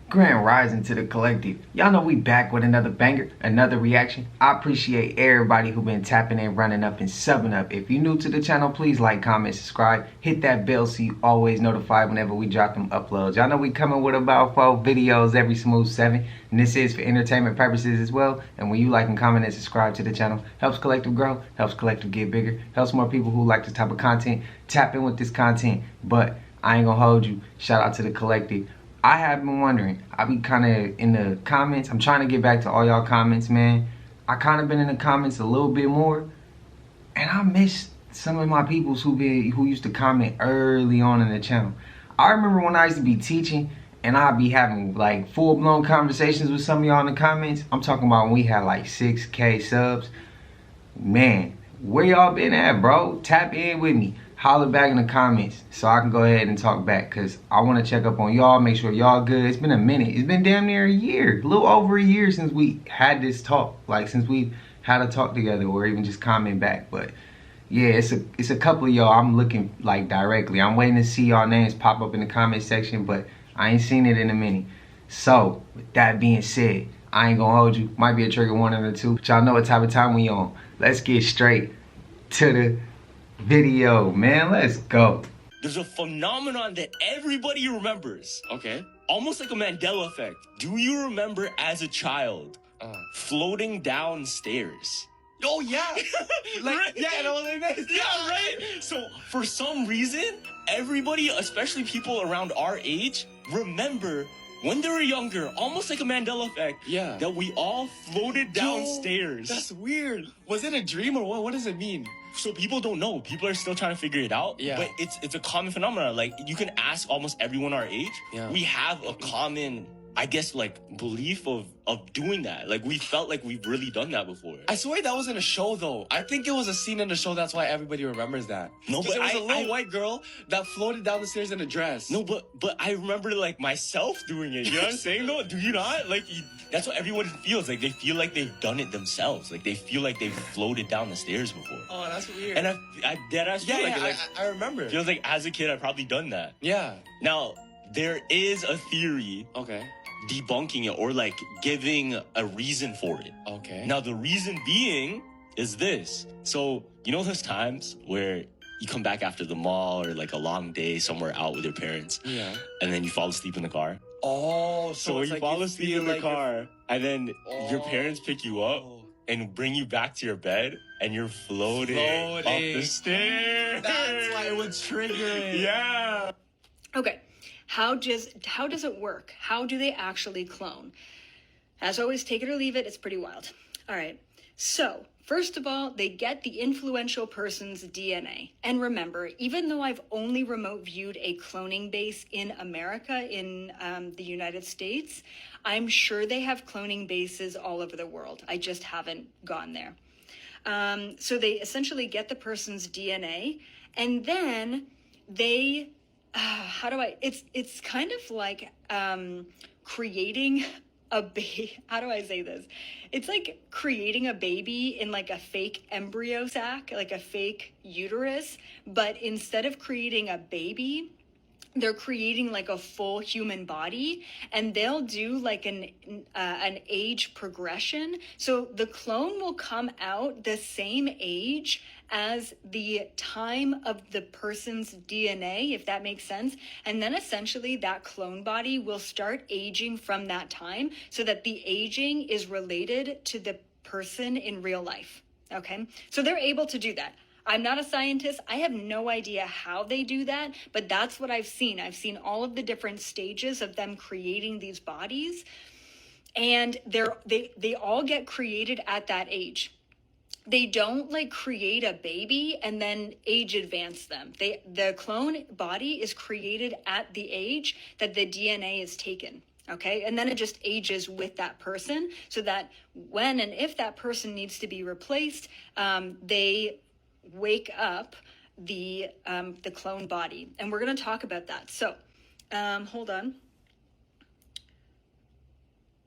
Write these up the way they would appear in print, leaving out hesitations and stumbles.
Grand rising to the collective. Y'all know we back with another banger, another reaction. I appreciate everybody who been tapping in, running up, and subbing up. If you're new to the channel, please like, comment, subscribe. Hit that bell so you always notified whenever we drop them uploads. Y'all know we coming with about 4 videos every smooth 7. And this is for entertainment purposes as well. And when you like and comment and subscribe to the channel, helps collective grow, helps collective get bigger, helps more people who like this type of content tap in with this content. But I ain't gonna hold you. Shout out to the collective. I have been wondering, I be kind of in the comments, I'm trying to get back to all y'all comments, man. I kind of been in the comments a little bit more, and I miss some of my peoples who used to comment early on in the channel. I remember when I used to be teaching, and I'd be having like full-blown conversations with some of y'all in the comments. I'm talking about when we had like 6K subs. Man, where y'all been at, bro? Tap in with me. Holler back in the comments so I can go ahead and talk back, because I want to check up on y'all, make sure y'all good. It's been a minute. It's been damn near a year, a little over a year since we had this talk, like since we had a talk together or even just comment back. But yeah, it's a couple of y'all I'm looking like directly. I'm waiting to see y'all names pop up in the comment section, but I ain't seen it in a minute. So with that being said, I ain't gonna hold you. Might be a trigger warning or two, but y'all know what type of time we on. Let's get straight to the video, man. Let's go. There's a phenomenon that everybody remembers. Okay. Almost like a Mandela effect. Do you remember as a child floating downstairs? Oh yeah. Like Right? yeah, no, like this. Yeah, right? So for some reason, everybody, especially people around our age, remember when they were younger, almost like a Mandela effect, Yeah. that we all floated downstairs. That's weird. Was it a dream or what? What does it mean? So people don't know. People are still trying to figure it out. Yeah. But it's a common phenomenon. Like, you can ask almost everyone our age. Yeah. We have a common, I guess, like, belief of doing that. Like, we felt like we've really done that before. I swear that was in a show though. I think it was a scene in the show. That's why everybody remembers that. No, 'Cause but there was a little I- white girl that floated down the stairs in a dress. No, but I remember, like, myself doing it. You know what I'm saying, though? Do you not? Like, that's what everyone feels. Like, they feel like they've done it themselves. Like, they feel like they've floated down the stairs before. Oh, that's weird. And I deadass feel yeah, like yeah, it. Like, I remember. feels like as a kid, I've probably done that. Yeah. Now, there is a theory Okay. debunking it or like giving a reason for it. Okay. Now the reason being is this. So, you know those times where you come back after the mall or like a long day somewhere out with your parents, Yeah. and then you fall asleep in the car? Oh, So when it's you like fall asleep feel in the like car and then your Oh. parents pick you up and bring you back to your bed and you're floating up the Floating. stairs. That's why it would trigger it. Yeah. Okay, how does it work? How do they actually clone? As always, take it or leave it. It's pretty wild. All right. So first of all, they get the influential person's DNA. And remember, even though I've only remote viewed a cloning base in America, in the United States, I'm sure they have cloning bases all over the world. I just haven't gone there. So they essentially get the person's DNA, and then they it's kind of like creating a baby. How do I say this? It's like creating a baby in like a fake embryo sac, like a fake uterus, but instead of creating a baby, they're creating like a full human body, and they'll do like an age progression. So the clone will come out the same age as the time of the person's DNA, if that makes sense. And then essentially that clone body will start aging from that time, so that the aging is related to the person in real life. Okay, so they're able to do that. I'm not a scientist. I have no idea how they do that, but that's what I've seen. I've seen all of the different stages of them creating these bodies, and they all get created at that age. They don't like create a baby and then age advance them. The clone body is created at the age that the DNA is taken. Okay, and then it just ages with that person, so that when and if that person needs to be replaced, they wake up the clone body. And we're going to talk about that. So hold on.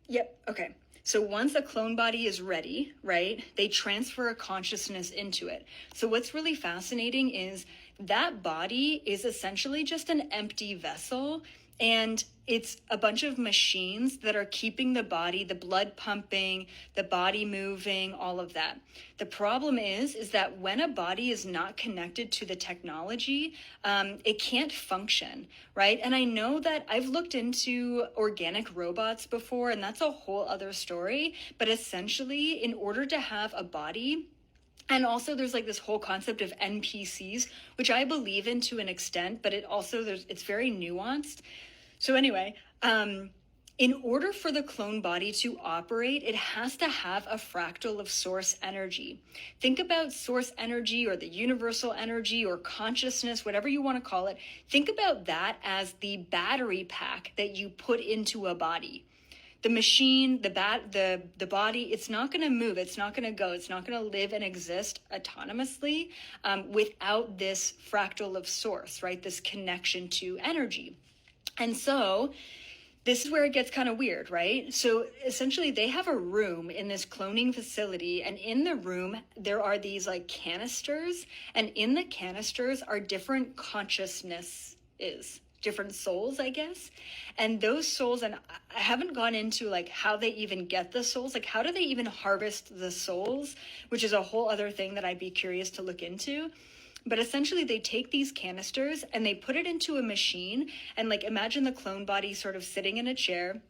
Yep. Okay. So once a clone body is ready, right, they transfer a consciousness into it. So what's really fascinating is that body is essentially just an empty vessel, and it's a bunch of machines that are keeping the body, the blood pumping, the body moving, all of that. The problem is that when a body is not connected to the technology, it can't function, right? And I know that I've looked into organic robots before, and that's a whole other story. But essentially, in order to have a body, and also there's like this whole concept of NPCs, which I believe in to an extent, but it's very nuanced. So anyway, in order for the clone body to operate, it has to have a fractal of source energy. Think about source energy or the universal energy or consciousness, whatever you want to call it. Think about that as the battery pack that you put into a body. The machine, the body, it's not going to move. It's not going to go. It's not going to live and exist autonomously without this fractal of source, right? This connection to energy. And so this is where it gets kind of weird, right? So essentially they have a room in this cloning facility, and in the room there are these like canisters, and in the canisters are different consciousnesses, different souls, I guess. And those souls, and I haven't gone into like how they even get the souls, like how do they even harvest the souls, which is a whole other thing that I'd be curious to look into. But essentially they take these canisters and they put it into a machine, and like imagine the clone body sort of sitting in a chair.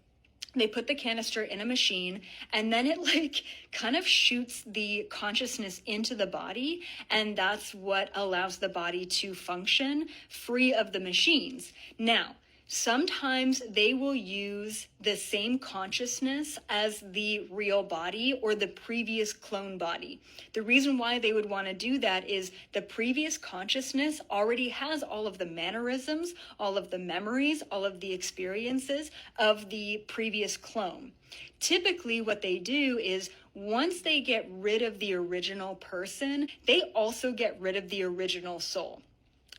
They put the canister in a machine, and then it like kind of shoots the consciousness into the body, and that's what allows the body to function free of the machines. Now, sometimes they will use the same consciousness as the real body or the previous clone body. The reason why they would want to do that is the previous consciousness already has all of the mannerisms, all of the memories, all of the experiences of the previous clone. Typically, what they do is once they get rid of the original person, they also get rid of the original soul.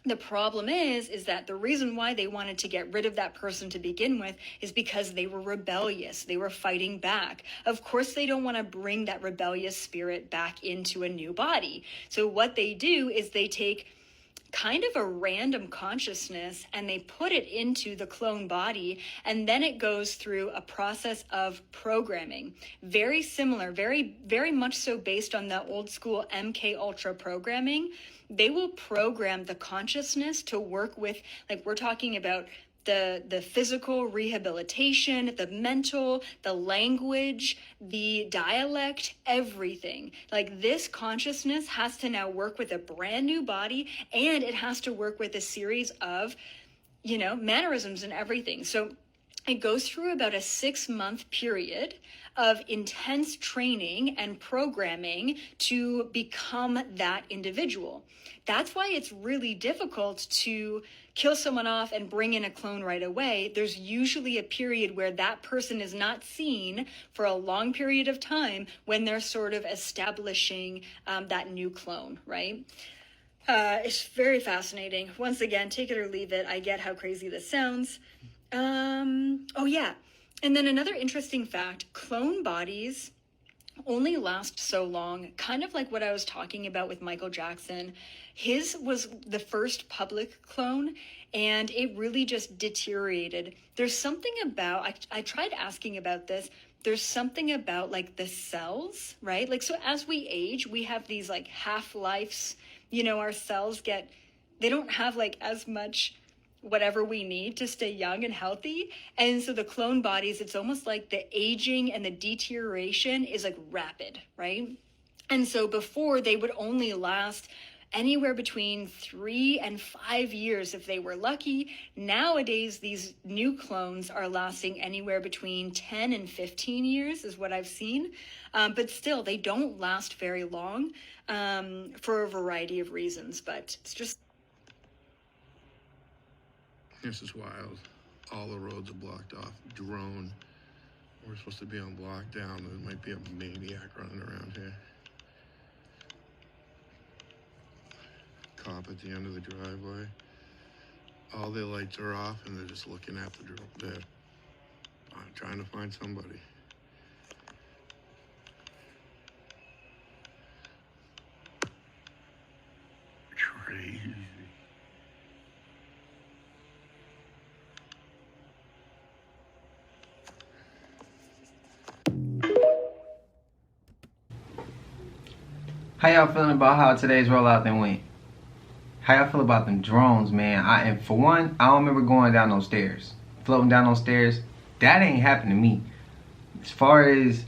The problem is that the reason why they wanted to get rid of that person to begin with is because they were rebellious. They were fighting back. Of course, they don't want to bring that rebellious spirit back into a new body. So what they do is they take kind of a random consciousness and they put it into the clone body, and then it goes through a process of programming. Very similar, very, very much so based on the old school MK Ultra programming. They will program the consciousness to work with, like we're talking about the physical rehabilitation, the mental, the language, the dialect, everything. Like this consciousness has to now work with a brand new body, and it has to work with a series of, mannerisms and everything. So it goes through about a 6-month period of intense training and programming to become that individual. That's why it's really difficult to kill someone off and bring in a clone right away. There's usually a period where that person is not seen for a long period of time when they're sort of establishing that new clone, right? It's very fascinating. Once again, take it or leave it. I get how crazy this sounds. Oh yeah. And then another interesting fact, clone bodies only last so long, kind of like what I was talking about with Michael Jackson. His was the first public clone, and it really just deteriorated. There's something about, I tried asking about this, there's something about like the cells, right? Like, so as we age, we have these like half-lives, our cells they don't have like as much whatever we need to stay young and healthy. And so the clone bodies, it's almost like the aging and the deterioration is like rapid, right? And so before, they would only last anywhere between 3 and 5 years if they were lucky. Nowadays, these new clones are lasting anywhere between 10 and 15 years is what I've seen. But still, they don't last very long for a variety of reasons. But it's just... This is wild. All the roads are blocked off. Drone. We're supposed to be on lockdown. There might be a maniac running around here. Cop at the end of the driveway. All their lights are off, and they're just looking at the drone. They're trying to find somebody. Crazy. How y'all feeling about how today's rollout then went? How y'all feel about them drones, man? And for one, I don't remember going down those stairs. Floating down those stairs. That ain't happened to me. As far as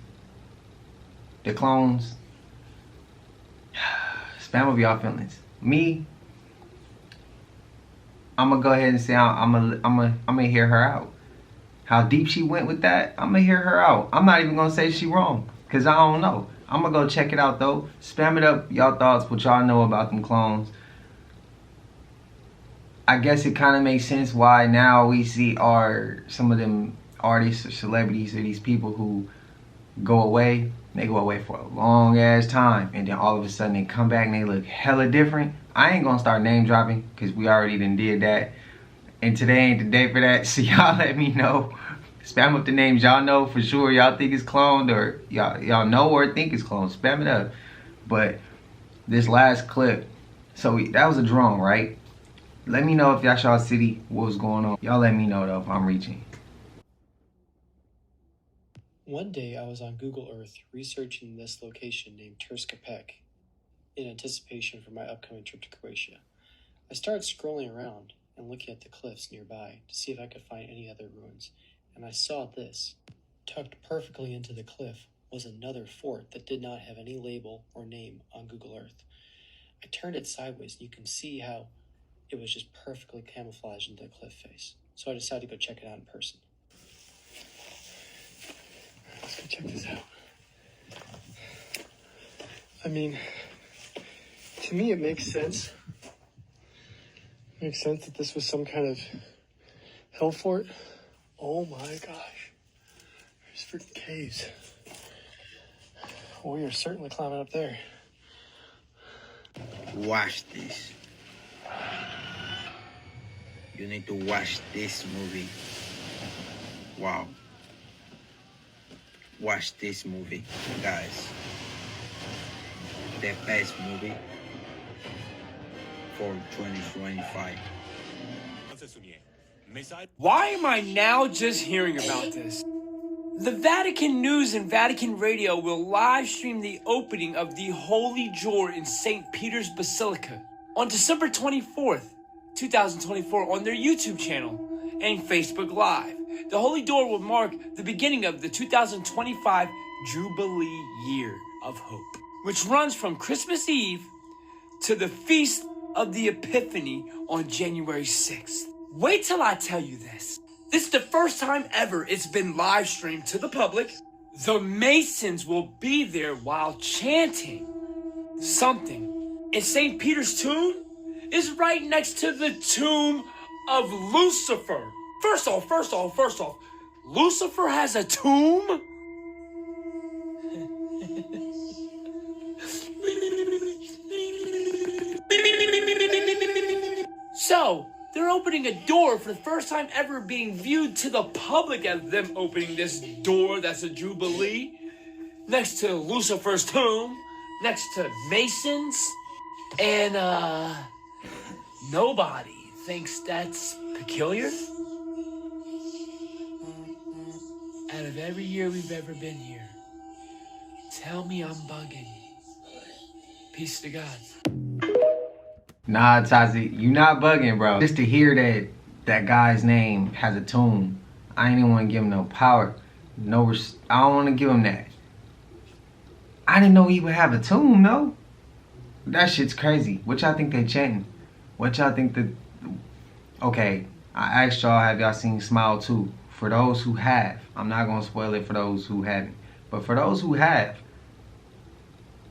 the clones, spam of y'all feelings. Me, I'm gonna go ahead and say I'm gonna hear her out. How deep she went with that, I'm gonna hear her out. I'm not even gonna say she wrong, cause I don't know. I'm gonna go check it out though. Spam it up, y'all thoughts, what y'all know about them clones. I guess it kind of makes sense why now we see some of them artists or celebrities or these people who go away. They go away for a long ass time, and then all of a sudden they come back and they look hella different. I ain't gonna start name dropping because we already done did that, and today ain't the day for that. So y'all let me know. Spam up the names y'all know for sure. Y'all think it's cloned, or y'all know or think it's cloned. Spam it up. But this last clip, so that was a drone, right? Let me know if y'all saw city, what was going on. Y'all let me know though if I'm reaching. One day I was on Google Earth researching this location named Turskapek in anticipation for my upcoming trip to Croatia. I started scrolling around and looking at the cliffs nearby to see if I could find any other ruins, and I saw this. Tucked perfectly into the cliff was another fort that did not have any label or name on Google Earth. I turned it sideways and you can see how it was just perfectly camouflaged into the cliff face. So I decided to go check it out in person. Let's go check this out. I mean, to me it makes sense. It makes sense that this was some kind of hill fort. Oh my gosh. There's freaking caves. Well, we are certainly climbing up there. Watch this. You need to watch this movie. Wow. Watch this movie, guys. The best movie for 2025. Why am I now just hearing about this? The Vatican News and Vatican Radio will live stream the opening of the Holy Door in St. Peter's Basilica on December 24th, 2024 on their YouTube channel and Facebook Live. The Holy Door will mark the beginning of the 2025 Jubilee Year of Hope, which runs from Christmas Eve to the Feast of the Epiphany on January 6th. Wait till I tell you this. This is the first time ever it's been live streamed to the public. The Masons will be there while chanting something. And St. Peter's tomb is right next to the tomb of Lucifer. First off, Lucifer has a tomb? So, they're opening a door for the first time ever being viewed to the public as them opening this door that's a jubilee. Next to Lucifer's tomb, next to Masons, and nobody thinks that's peculiar. Out of every year we've ever been here, tell me I'm bugging. Peace to God. Nah, Tazi, you not bugging, bro. Just to hear that guy's name has a tomb, I ain't even want to give him no power. I don't want to give him that. I didn't know he would have a tomb, though. That shit's crazy. What y'all think they chanting? What y'all think Okay, I asked y'all, have y'all seen Smile 2? For those who have, I'm not going to spoil it for those who haven't. But for those who have,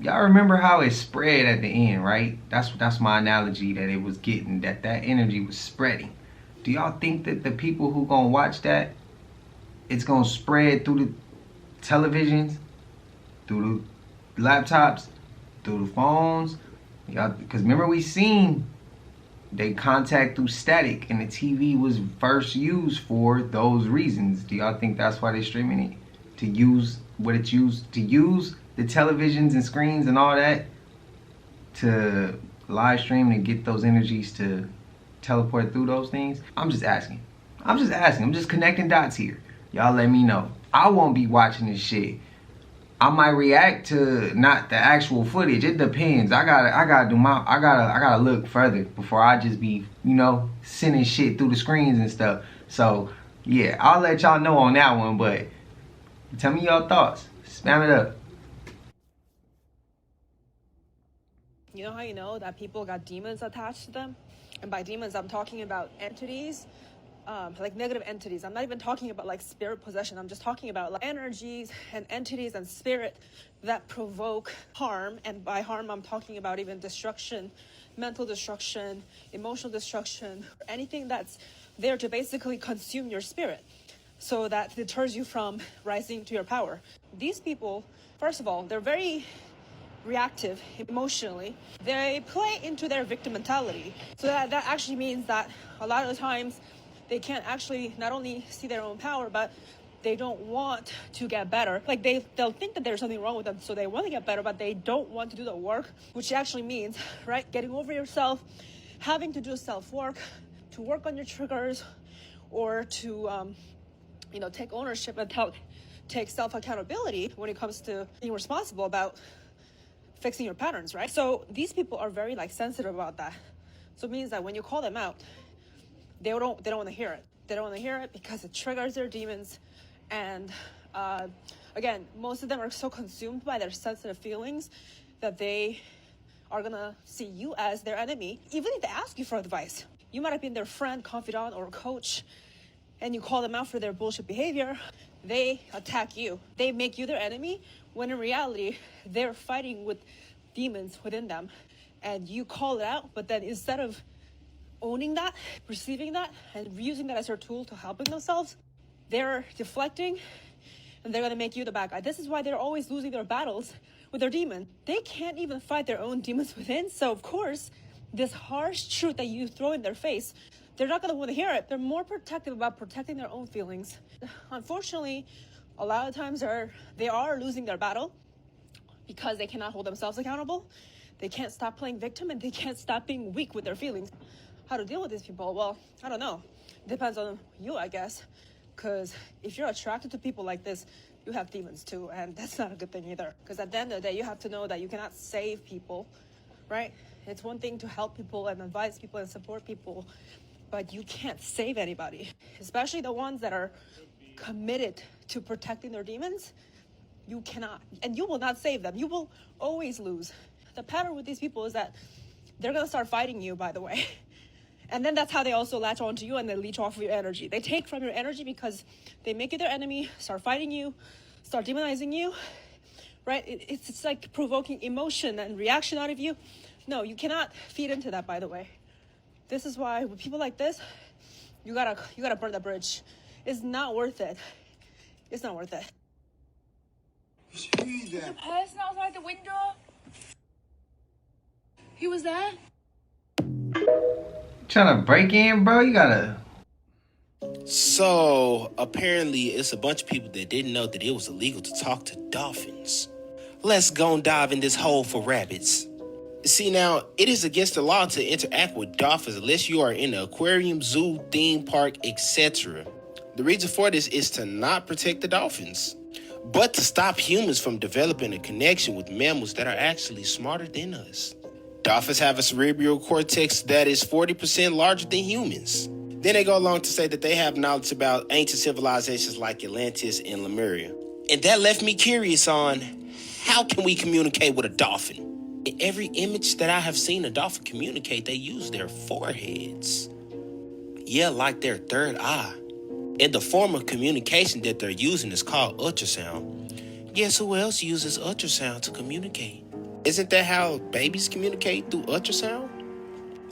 y'all remember how it spread at the end, right? That's my analogy that it was getting, that energy was spreading. Do y'all think that the people who gonna watch that, it's gonna spread through the televisions, through the laptops, through the phones? Y'all, because remember we seen they contact through static, and the TV was first used for those reasons. Do y'all think that's why they're streaming it? To use what it's used to use? The televisions and screens and all that to live stream and get those energies to teleport through those things? I'm just asking. I'm just connecting dots here. Y'all let me know. I won't be watching this shit I might react to not the actual footage. It depends. I gotta look further before I just be, you know, sending shit through the screens and stuff. So yeah, I'll let y'all know on that one, but tell me your thoughts. Spam it up. You know how you know that people got demons attached to them? And by demons, I'm talking about entities, like negative entities. I'm not even talking about like spirit possession. I'm just talking about like energies and entities and spirit that provoke harm. And by harm, I'm talking about even destruction, mental destruction, emotional destruction, anything that's there to basically consume your spirit, so that deters you from rising to your power. These people, first of all, they're very reactive emotionally. They play into their victim mentality. So that actually means that a lot of the times they can't actually not only see their own power, but they don't want to get better. Like they'll think that there's something wrong with them, so they want to get better, but they don't want to do the work, which actually means, right, getting over yourself, having to do self-work, to work on your triggers, or to take ownership and take self-accountability when it comes to being responsible about fixing your patterns, right? So these people are very like sensitive about that. So it means that when you call them out, they don't want to hear it. They don't want to hear it because it triggers their demons. And again, most of them are so consumed by their sensitive feelings that they are gonna see you as their enemy, even if they ask you for advice. You might have been their friend, confidant, or coach, and you call them out for their bullshit behavior. They attack you. They make you their enemy, when in reality, they're fighting with demons within them. And you call it out, but then instead of owning that, receiving that, and using that as their tool to helping themselves, they're deflecting, and they're gonna make you the bad guy. This is why they're always losing their battles with their demon. They can't even fight their own demons within, so of course, this harsh truth that you throw in their face, they're not gonna wanna hear it. They're more protective about protecting their own feelings. Unfortunately, a lot of times they are losing their battle because they cannot hold themselves accountable. They can't stop playing victim, and they can't stop being weak with their feelings. How to deal with these people? Well, I don't know. Depends on you, I guess. Because if you're attracted to people like this, you have demons too, and that's not a good thing either. Because at the end of the day, you have to know that you cannot save people, right? It's one thing to help people and advise people and support people, but you can't save anybody, especially the ones that are committed to protecting their demons. You cannot, and you will not save them. You will always lose. The pattern with these people is that they're gonna start fighting you, by the way. And then that's how they also latch onto you and they leech off of your energy. They take from your energy because they make you their enemy, start fighting you, start demonizing you, right? It's like provoking emotion and reaction out of you. No, you cannot feed into that, by the way. This is why with people like this, you gotta burn the bridge. It's not worth it. It's not worth it. There's a person outside the window. Who was there? Trying to break in, bro? You gotta... So, apparently, it's a bunch of people that didn't know that it was illegal to talk to dolphins. Let's go and dive in this hole for rabbits. See, now, it is against the law to interact with dolphins unless you are in an aquarium, zoo, theme park, etc. The reason for this is to not protect the dolphins, but to stop humans from developing a connection with mammals that are actually smarter than us. Dolphins have a cerebral cortex that is 40% larger than humans. Then they go along to say that they have knowledge about ancient civilizations like Atlantis and Lemuria. And that left me curious on how can we communicate with a dolphin? In every image that I have seen a dolphin communicate, they use their foreheads. Yeah, like their third eye. And the form of communication that they're using is called ultrasound. Guess who else uses ultrasound to communicate? Isn't that how babies communicate through ultrasound?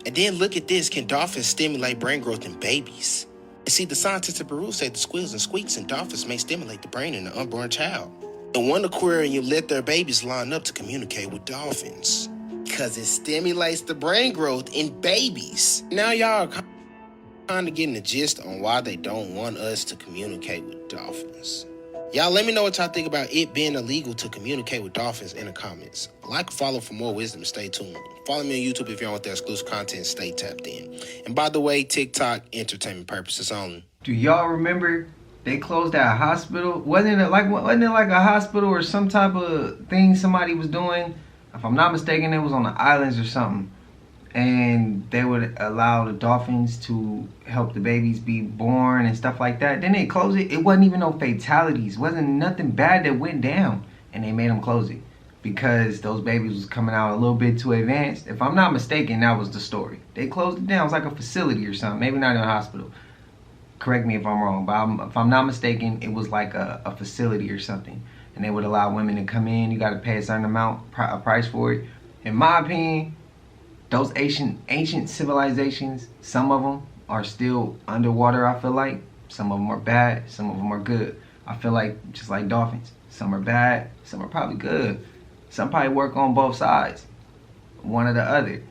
And then look at this, can dolphins stimulate brain growth in babies? And see, the scientists in Peru say the squeals and squeaks in dolphins may stimulate the brain in an unborn child. In one aquarium, let their babies line up to communicate with dolphins, because it stimulates the brain growth in babies. Now y'all are kind of getting the gist on why they don't want us to communicate with dolphins. Y'all let me know what y'all think about it being illegal to communicate with dolphins in the comments. Like, follow for more wisdom, stay tuned. Follow me on YouTube if you want that exclusive content, stay tapped in. And by the way, TikTok, entertainment purposes only. Do y'all remember They closed that hospital. Wasn't it like a hospital or some type of thing somebody was doing? If I'm not mistaken, it was on the islands or something. And they would allow the dolphins to help the babies be born and stuff like that. Then they closed it. It wasn't even no fatalities. Wasn't nothing bad that went down. And they made them close it because those babies was coming out a little bit too advanced. If I'm not mistaken, that was the story. They closed it down. It was like a facility or something. Maybe not in a hospital. Correct me if I'm wrong, but if I'm not mistaken, it was like a facility or something. And they would allow women to come in. You got to pay a certain amount, a price for it. In my opinion, those ancient civilizations, some of them are still underwater, I feel like. Some of them are bad, some of them are good. I feel like, just like dolphins, some are bad, some are probably good. Some probably work on both sides, one or the other.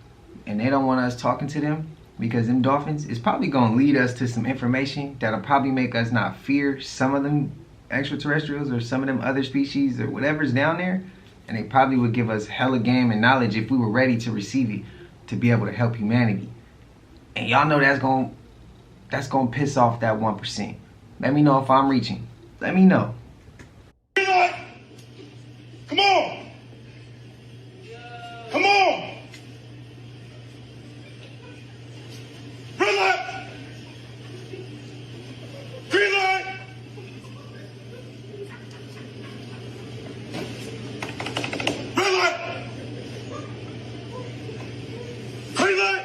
And they don't want us talking to them because them dolphins is probably going to lead us to some information that'll probably make us not fear some of them extraterrestrials or some of them other species or whatever's down there. And they probably would give us hella game and knowledge if we were ready to receive it, to be able to help humanity. And y'all know that's gonna piss off that 1%. Let me know if I'm reaching. Let me know. Come on! Come on! Red light! Green light! Red light! Green light!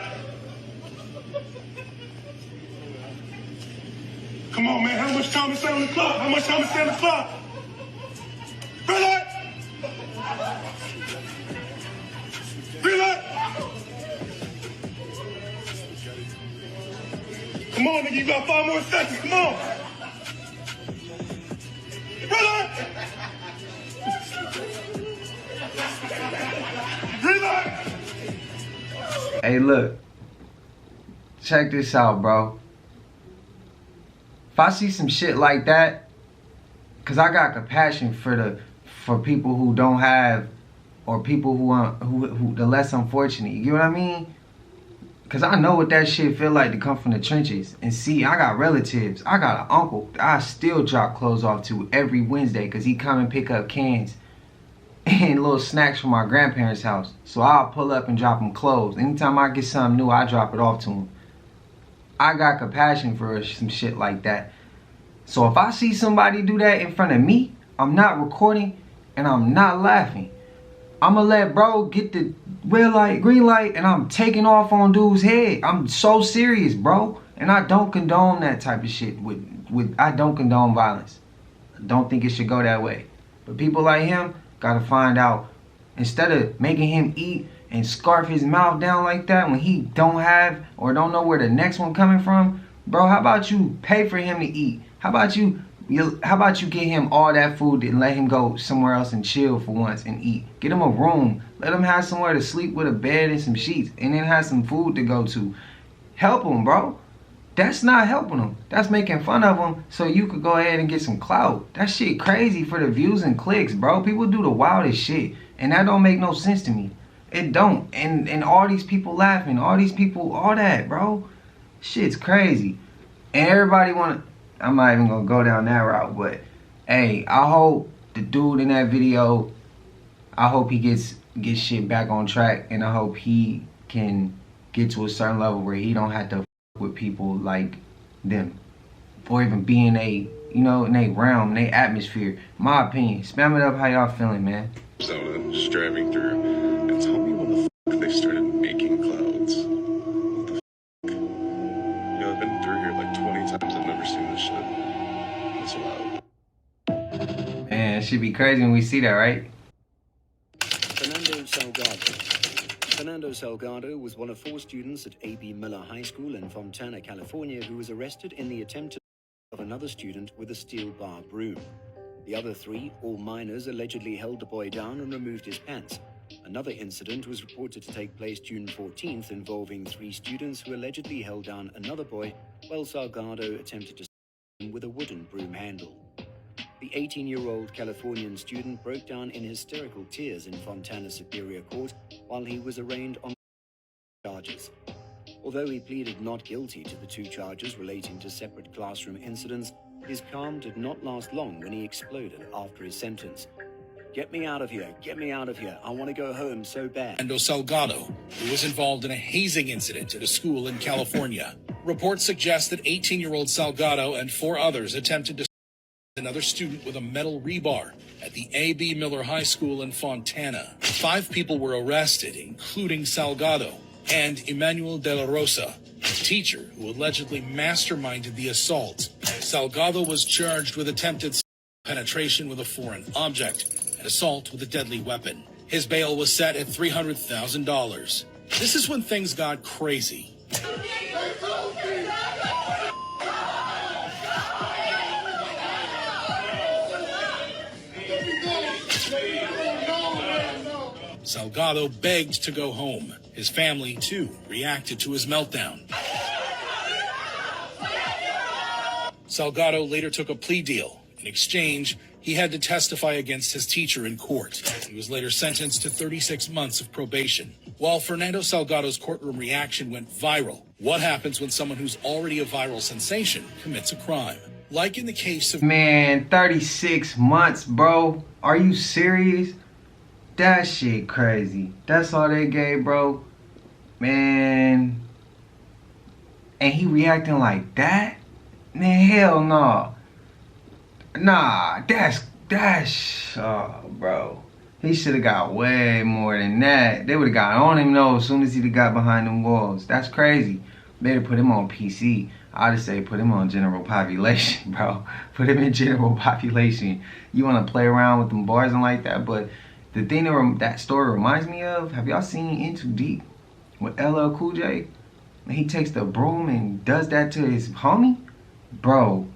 Come on, man. How much time is on the clock? How much time is on the clock? Red light! Green light! Come on, nigga. You got 5 more seconds. Come on. Red light! Green light! Hey, look. Check this out, bro. If I see some shit like that, cause I got compassion for people who don't have, or people who the less unfortunate. You know what I mean? Cause I know what that shit feel like to come from the trenches and see. I got relatives. I got an uncle I still drop clothes off to every Wednesday, cause he come and pick up cans and little snacks from my grandparents' house. So I'll pull up and drop him clothes. Anytime I get something new, I drop it off to him. I got compassion for some shit like that. So if I see somebody do that in front of me, I'm not recording and I'm not laughing. I'ma let bro get the red light, green light, and I'm taking off on dude's head. I'm so serious, bro. And I don't condone that type of shit. I don't condone violence. I don't think it should go that way. But people like him gotta find out, instead of making him eat and scarf his mouth down like that when he don't have or don't know where the next one coming from, bro, how about you pay for him to eat? How about you get him all that food and let him go somewhere else and chill for once and eat? Get him a room. Let him have somewhere to sleep with a bed and some sheets, and then have some food to go to. Help him, bro. That's not helping him. That's making fun of him so you could go ahead and get some clout. That shit crazy for the views and clicks, bro. People do the wildest shit, and that don't make no sense to me. It don't. And all these people laughing, all these people, all that, bro. Shit's crazy. And everybody I'm not even gonna go down that route, but hey, I hope the dude in that video, I hope he gets shit back on track, and I hope he can get to a certain level where he don't have to f with people like them, or even be in in a realm, in a atmosphere. My opinion. Spam it up how y'all feeling, man. Just driving through, and tell me when the f they started making clouds. What the f? I've been through here like 20 times. I've never seen this shit. It's wild. Man, it should be crazy when we see that, right? Fernando Salgado was one of 4 students at A.B. Miller High School in Fontana, California, who was arrested in the attempt of another student with a steel bar broom. The other 3, all minors, allegedly held the boy down and removed his pants. Another incident was reported to take place June 14th, involving 3 students who allegedly held down another boy while Salgado attempted to stab him with a wooden broom handle. The 18-year-old Californian student broke down in hysterical tears in Fontana Superior Court while he was arraigned on charges. Although he pleaded not guilty to the 2 charges relating to separate classroom incidents, His calm did not last long when he exploded after his sentence. Get me out of here, get me out of here. I want to go home so bad. Fernando Salgado, who was involved in a hazing incident at a school in California. Reports suggest that 18-year-old Salgado and 4 others attempted to another student with a metal rebar at the A.B. Miller High School in Fontana. 5 people were arrested, including Salgado and Emmanuel de la Rosa, a teacher who allegedly masterminded the assault. Salgado was charged with attempted penetration with a foreign object and assault with a deadly weapon. His bail was set at $300,000. This is when things got crazy. Salgado begged to go home. His family, too, reacted to his meltdown. Salgado later took a plea deal. In exchange, he had to testify against his teacher in court. He was later sentenced to 36 months of probation. While Fernando Salgado's courtroom reaction went viral, what happens when someone who's already a viral sensation commits a crime? Like in the case of... Man, 36 months, bro. Are you serious? That shit crazy. That's all they gave, bro. Man. And he reacting like that? Man, hell no. Nah, that's, oh, bro. He should have got way more than that. They would have got on him, though, as soon as he got behind them walls. That's crazy. Better put him on PC. I'd just say put him on general population, bro. Put him in general population. You want to play around with them bars and like that, but the thing that story reminds me of, have y'all seen In Too Deep with LL Cool J? And he takes the broom and does that to his homie? Bro,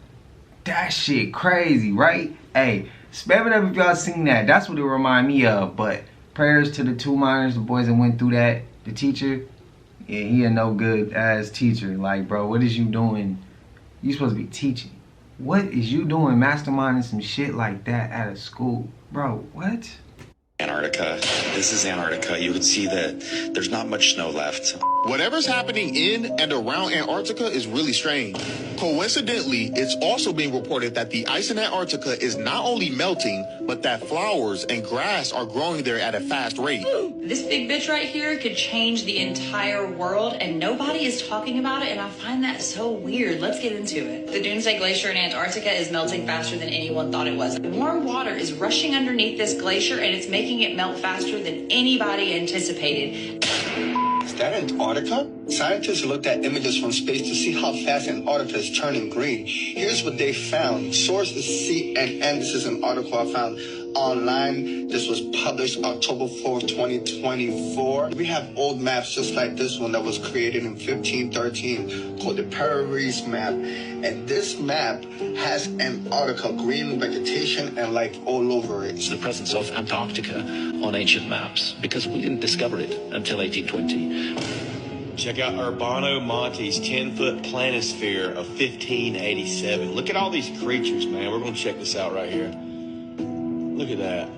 that shit crazy, right? Hey, spam it up if y'all seen that. That's what it remind me of. But prayers to the 2 minors, the boys that went through that. The teacher, yeah, he a no good ass teacher. Like, bro, what is you doing? You supposed to be teaching. What is you doing masterminding some shit like that at a school? Bro, what? Antarctica. This is Antarctica. You can see that there's not much snow left. Whatever's happening in and around Antarctica is really strange. Coincidentally, it's also being reported that the ice in Antarctica is not only melting, but that flowers and grass are growing there at a fast rate. This big bitch right here could change the entire world, and nobody is talking about it, and I find that so weird. Let's get into it. The Doomsday Glacier in Antarctica is melting faster than anyone thought it was. Warm water is rushing underneath this glacier, and it's making it melt faster than anybody anticipated. Is that Antarctica? Scientists looked at images from space to see how fast Antarctica is turning green. Here's what they found. Source is CNN. This is an article I found online. This was published October 4th, 2024. We have old maps just like this one that was created in 1513 called the Paris map. And this map has Antarctica green vegetation and like all over it. It's the presence of Antarctica on ancient maps because we didn't discover it until 1820. Check out Urbano Monte's 10-foot planisphere of 1587. Look at all these creatures, man. We're going to check this out right here. Look at that.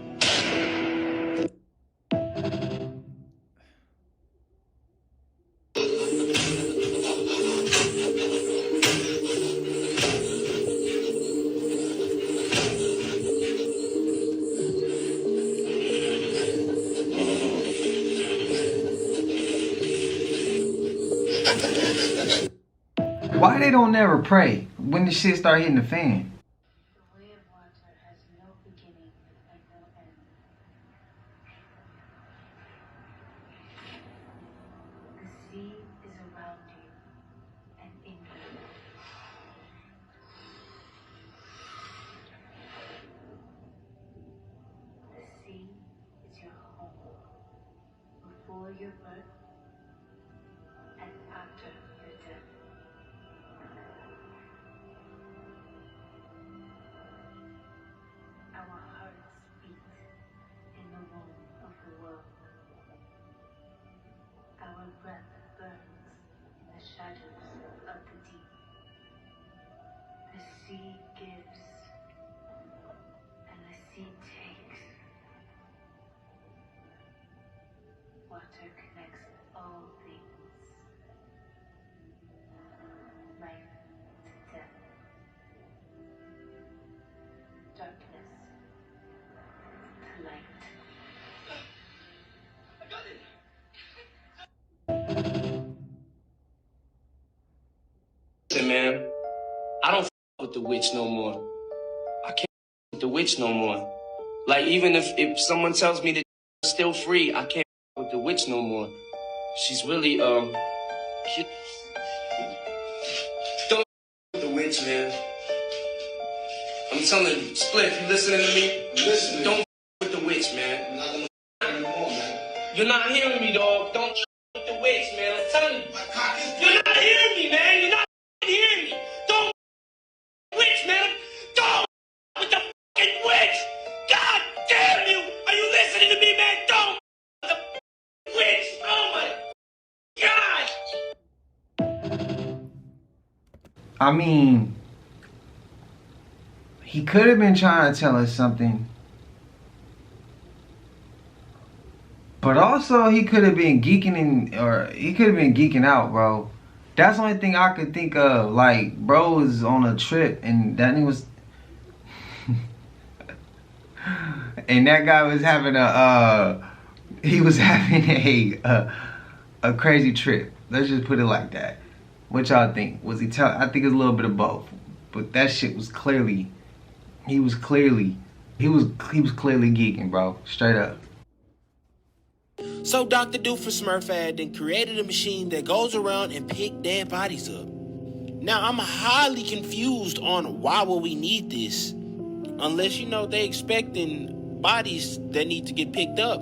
Why they don't never pray when the shit start hitting the fan? Before your birth and after your death. Our hearts beat in the womb of the world. Our breath burns in the shadows of the deep. The sea gives and the sea takes. Water connects all things, life to death. with the witch no more. I can't with the witch no more. Like, even if someone tells me that I'm still free, I can't with the witch no more. She's really, don't with the witch, man. I'm telling you, Spliff, you listening to me? Listen. Don't with the witch, man. You're not hearing me, dog. Don't with the witch, man. I'm telling you. You're not hearing me, man. You're not hearing me. Don't witch, man. Don't with the fucking witch. God damn you. Are you listening to me, man? Don't with the witch. Oh my God. I mean, he could have been trying to tell us something. But also, he could have been geeking out, bro. That's the only thing I could think of. Like, bro was on a trip, and that nigga was, and that guy was having a crazy trip. Let's just put it like that. What y'all think? Was he I think it's a little bit of both. But that shit was clearly, he was clearly geeking, bro. Straight up. So Dr. Doofenshmirtz then created a machine that goes around and pick dead bodies up. Now, I'm highly confused on why would we need this, unless, you know, they expecting bodies that need to get picked up.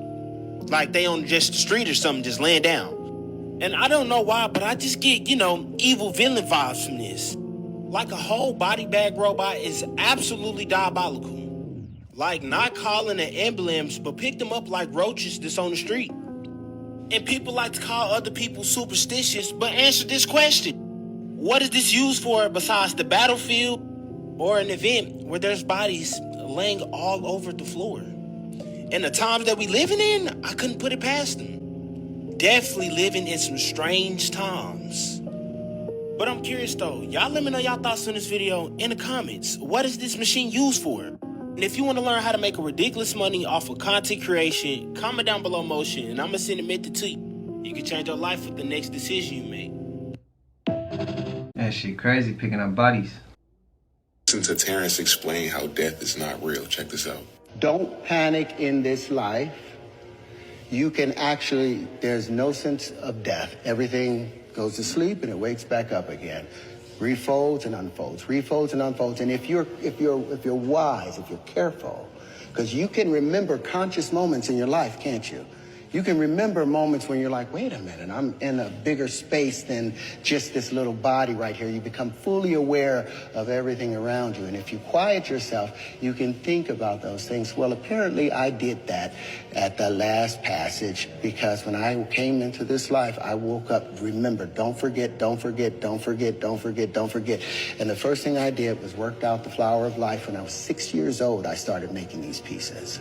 Like they on just the street or something, just laying down. And I don't know why, but I just get, you know, evil villain vibes from this. Like a whole body bag robot is absolutely diabolical. Like not calling an ambulance, but pick them up like roaches that's on the street. And people like to call other people superstitious, but answer this question. What is this used for besides the battlefield or an event where there's bodies laying all over the floor? And the times that we living in, I couldn't put it past them. Definitely living in some strange times. But I'm curious though, y'all let me know y'all thoughts on this video in the comments. What is this machine used for? And if you want to learn how to make a ridiculous money off of content creation, comment down below motion and I'm going to send a method to you. You can change your life with the next decision you make. That shit crazy, picking up bodies. Listen to Terrence explain how death is not real. Check this out. Don't panic in this life. You can actually, there's no sense of death. Everything goes to sleep and it wakes back up again. Refolds and unfolds, refolds and unfolds. And if you're wise, if you're careful, because you can remember conscious moments in your life, can't you? You can remember moments when you're like, wait a minute, I'm in a bigger space than just this little body right here. You become fully aware of everything around you. And if you quiet yourself, you can think about those things. Well, apparently I did that at the last passage, because when I came into this life, I woke up, remember, don't forget, don't forget, don't forget, don't forget, don't forget. And the first thing I did was worked out the flower of life. When I was 6 years old, I started making these pieces.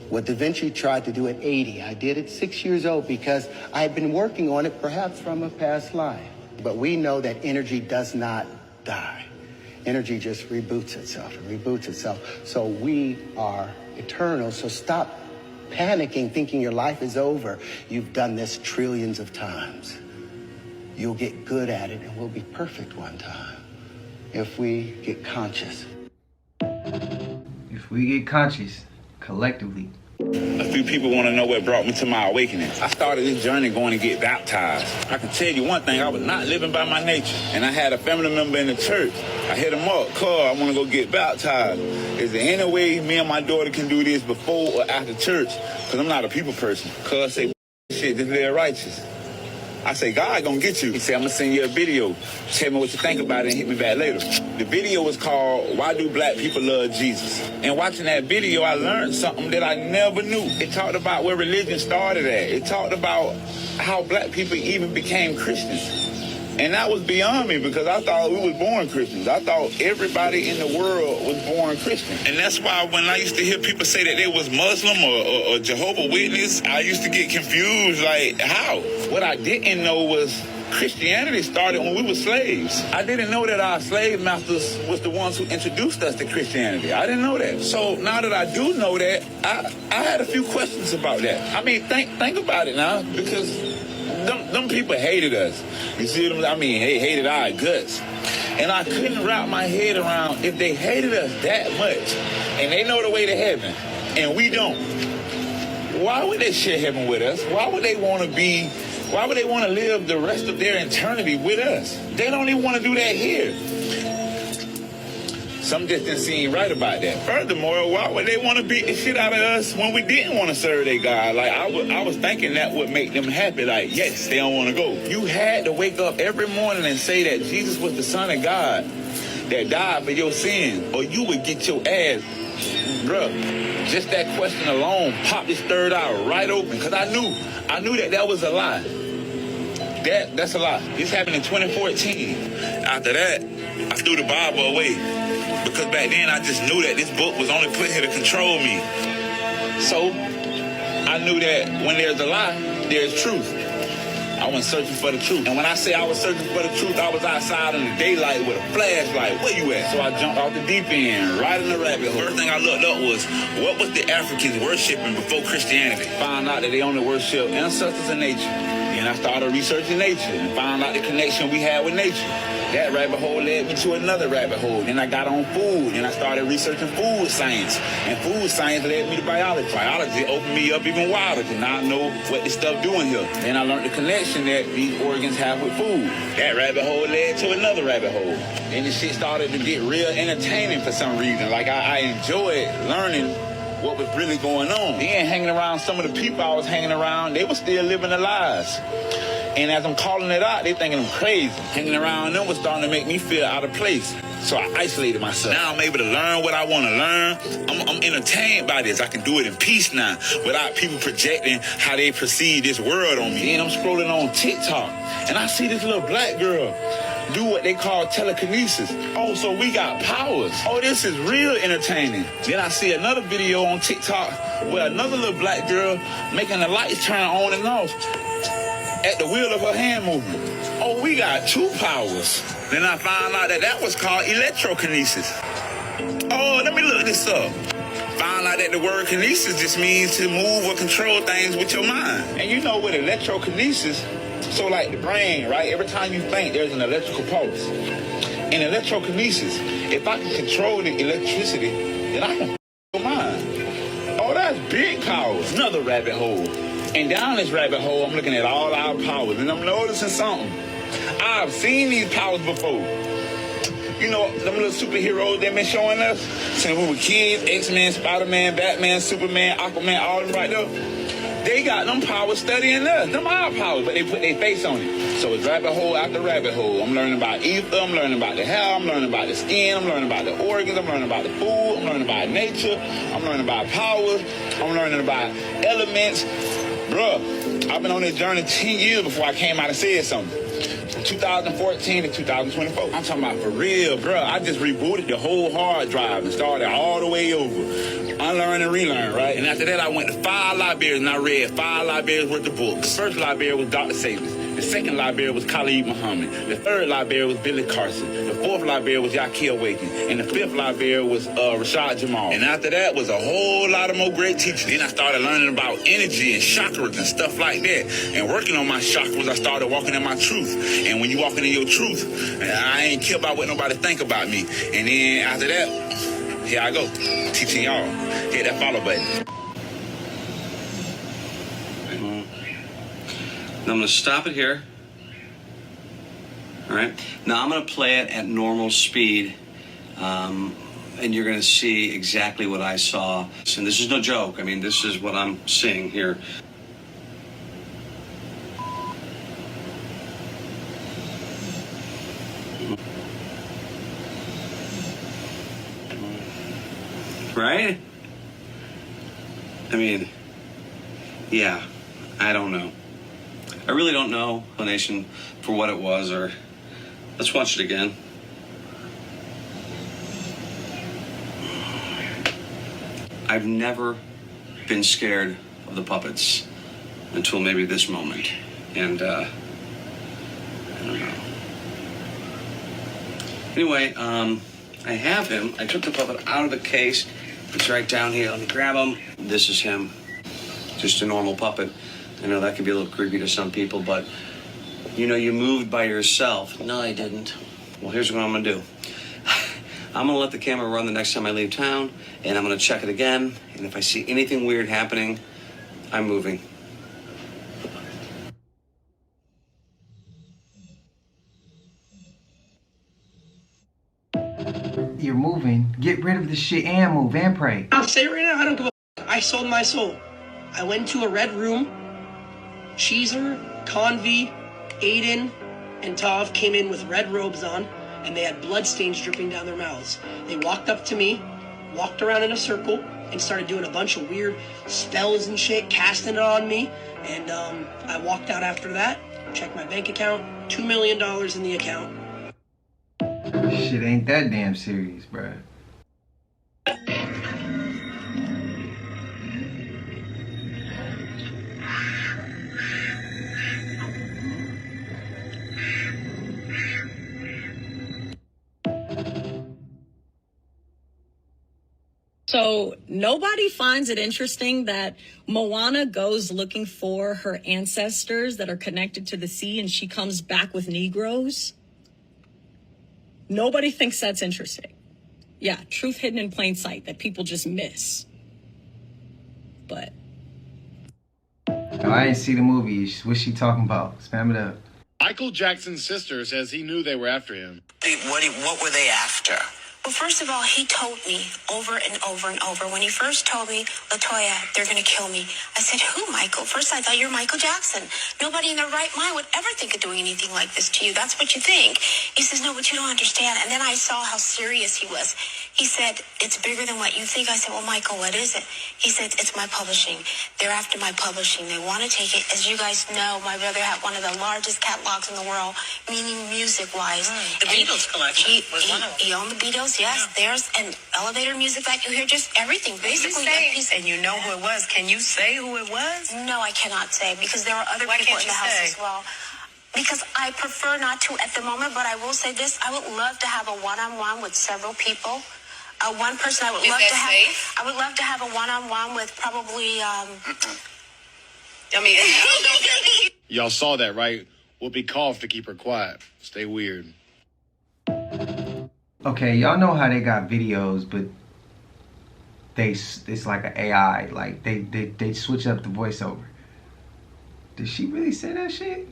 What Da Vinci tried to do at 80, I did at 6 years old because I had been working on it perhaps from a past life. But we know that energy does not die. Energy just reboots itself and reboots itself. So we are eternal. So stop panicking, thinking your life is over. You've done this trillions of times. You'll get good at it and we'll be perfect one time if we get conscious. If we get conscious, collectively. A few people want to know what brought me to my awakening. I started this journey going to get baptized. I can tell you one thing, I was not living by my nature. And I had a family member in the church. I hit him up, "Cuz, I want to go get baptized. Is there any way me and my daughter can do this before or after church? Because I'm not a people person." Cuz say, "Shit, this little righteous." I say, "God gonna get you." He said, "I'm gonna send you a video. Tell me what you think about it and hit me back later." The video was called "Why Do Black People Love Jesus?" And watching that video, I learned something that I never knew. It talked about where religion started at. It talked about how black people even became Christians. And that was beyond me because I thought we was born Christians. I thought everybody in the world was born Christian. And that's why when I used to hear people say that they was Muslim or Jehovah's Witness, I used to get confused, like, how? What I didn't know was Christianity started when we were slaves. I didn't know that our slave masters was the ones who introduced us to Christianity. I didn't know that. So now that I do know that, I had a few questions about that. I mean, think about it now, because them people hated us. You see them? I mean, they hated our guts. And I couldn't wrap my head around if they hated us that much and they know the way to heaven and we don't. Why would they share heaven with us? Why would they want to live the rest of their eternity with us? They don't even want to do that here. Some just didn't seem right about that. Furthermore, why would they want to beat the shit out of us when we didn't want to serve their God? Like, I was thinking that would make them happy. Like, yes, they don't want to go. You had to wake up every morning and say that Jesus was the Son of God that died for your sins, or you would get your ass, bruh. Just that question alone popped this third eye right open, because I knew that was a lie. That's a lie. This happened in 2014. After that, I threw the Bible away. Because back then I just knew that this book was only put here to control me. So I knew that when there's a lie, there's truth. I went searching for the truth. And when I say I was searching for the truth, I was outside in the daylight with a flashlight. Where you at? So I jumped off the deep end, right in the rabbit hole. First thing I looked up was, what was the Africans worshiping before Christianity? Found out that they only worship ancestors and nature. Then I started researching nature and found out the connection we had with nature. That rabbit hole led me to another rabbit hole. Then I got on food, and I started researching food science. And food science led me to biology. Biology opened me up even wider to now know what this stuff doing here. Then I learned the connection that these organs have with food. That rabbit hole led to another rabbit hole. Then the shit started to get real entertaining for some reason. Like I enjoyed learning what was really going on. Then hanging around some of the people I was hanging around, they were still living their lives. And as I'm calling it out, they thinking I'm crazy. Hanging around them was starting to make me feel out of place. So I isolated myself. Now I'm able to learn what I want to learn. I'm entertained by this. I can do it in peace now without people projecting how they perceive this world on me. Then I'm scrolling on TikTok and I see this little black girl do what they call telekinesis. Oh, so we got powers. Oh, this is real entertaining. Then I see another video on TikTok where another little black girl making the lights turn on and off at the wheel of her hand movement. Oh, we got two powers. Then I found out that was called electrokinesis. Oh, let me look this up. Found out that the word kinesis just means to move or control things with your mind. And you know, with electrokinesis, so like the brain, right? Every time you think, there's an electrical pulse. In electrokinesis, if I can control the electricity, then I can your mind. Oh, that's big power. Another rabbit hole. And down this rabbit hole, I'm looking at all our powers, and I'm noticing something. I've seen these powers before. You know, them little superheroes they've been showing us since we were kids, X-Men, Spider-Man, Batman, Superman, Aquaman, all them right there. They got them powers studying us. Them our powers, but they put their face on it. So it's rabbit hole after rabbit hole. I'm learning about ether, I'm learning about the hair, I'm learning about the skin, I'm learning about the organs, I'm learning about the food, I'm learning about nature, I'm learning about powers, I'm learning about elements. Bruh, I've been on this journey 10 years before I came out and said something. From 2014 to 2024. I'm talking about for real, bruh. I just rebooted the whole hard drive and started all the way over. Unlearn and relearn, right? And after that, I went to 5 libraries and I read 5 libraries worth of books. The first library was Dr. Salis. The second library was Khalid Muhammad. The third library was Billy Carson. The fourth library was Iamqueheff. And the fifth library was Rashad Jamal. And after that was a whole lot of more great teachers. Then I started learning about energy and chakras and stuff like that. And working on my chakras, I started walking in my truth. And when you walking in your truth, I ain't care about what nobody think about me. And then after that, here I go, teaching y'all. Hit that follow button. Now I'm going to stop it here. All right. Now I'm going to play it at normal speed, and you're going to see exactly what I saw. And this is no joke. I mean, this is what I'm seeing here. Right? I mean, yeah, I don't know. I really don't know explanation for what it was, or let's watch it again. I've never been scared of the puppets until maybe this moment. And, I don't know. Anyway, I have him. I took the puppet out of the case. He's right down here. Let me grab him. This is him. Just a normal puppet. I know that can be a little creepy to some people, but, you know, you moved by yourself. No, I didn't. Well, here's what I'm gonna do. I'm gonna let the camera run the next time I leave town, and I'm gonna check it again, and if I see anything weird happening, I'm moving. You're moving. Get rid of the shit and move and pray. I'll say it right now, I don't give a f. I sold my soul. I went to a red room. Cheezer, Convy, Aiden, and Tav came in with red robes on, and they had bloodstains dripping down their mouths. They walked up to me, walked around in a circle, and started doing a bunch of weird spells and shit, casting it on me. And I walked out after that, checked my bank account, $2 million in the account. Shit ain't that damn serious, bruh. So nobody finds it interesting that Moana goes looking for her ancestors that are connected to the sea and she comes back with Negroes? Nobody thinks that's interesting. Yeah, truth hidden in plain sight that people just miss. But No, I didn't see the movie. What's she talking about? Spam it up. Michael Jackson's sister says he knew they were after him. What were they after? Well, first of all, he told me over and over and over. When he first told me, LaToya, they're going to kill me. I said, who, Michael? First, I thought you were Michael Jackson. Nobody in their right mind would ever think of doing anything like this to you. That's what you think. He says, no, but you don't understand. And then I saw how serious he was. He said, it's bigger than what you think. I said, well, Michael, what is it? He said, it's my publishing. They're after my publishing. They want to take it. As you guys know, my brother had one of the largest catalogs in the world, meaning music-wise. The Beatles collection was one of them. He owned the Beatles, yes. Yeah. There's an elevator music that you hear, just everything. Basically, and you know who it was. Can you say who it was? No, I cannot say, because there are other people in the house as well. Because I prefer not to at the moment, but I will say this. I would love to have a one-on-one with several people. One person I would love to have. Safe? I would love to have a one-on-one with probably. Y'all saw that, right? Whoopi coughed to keep her quiet. Stay weird. Okay, y'all know how they got videos, but it's like an AI. Like they switch up the voiceover. Did she really say that shit?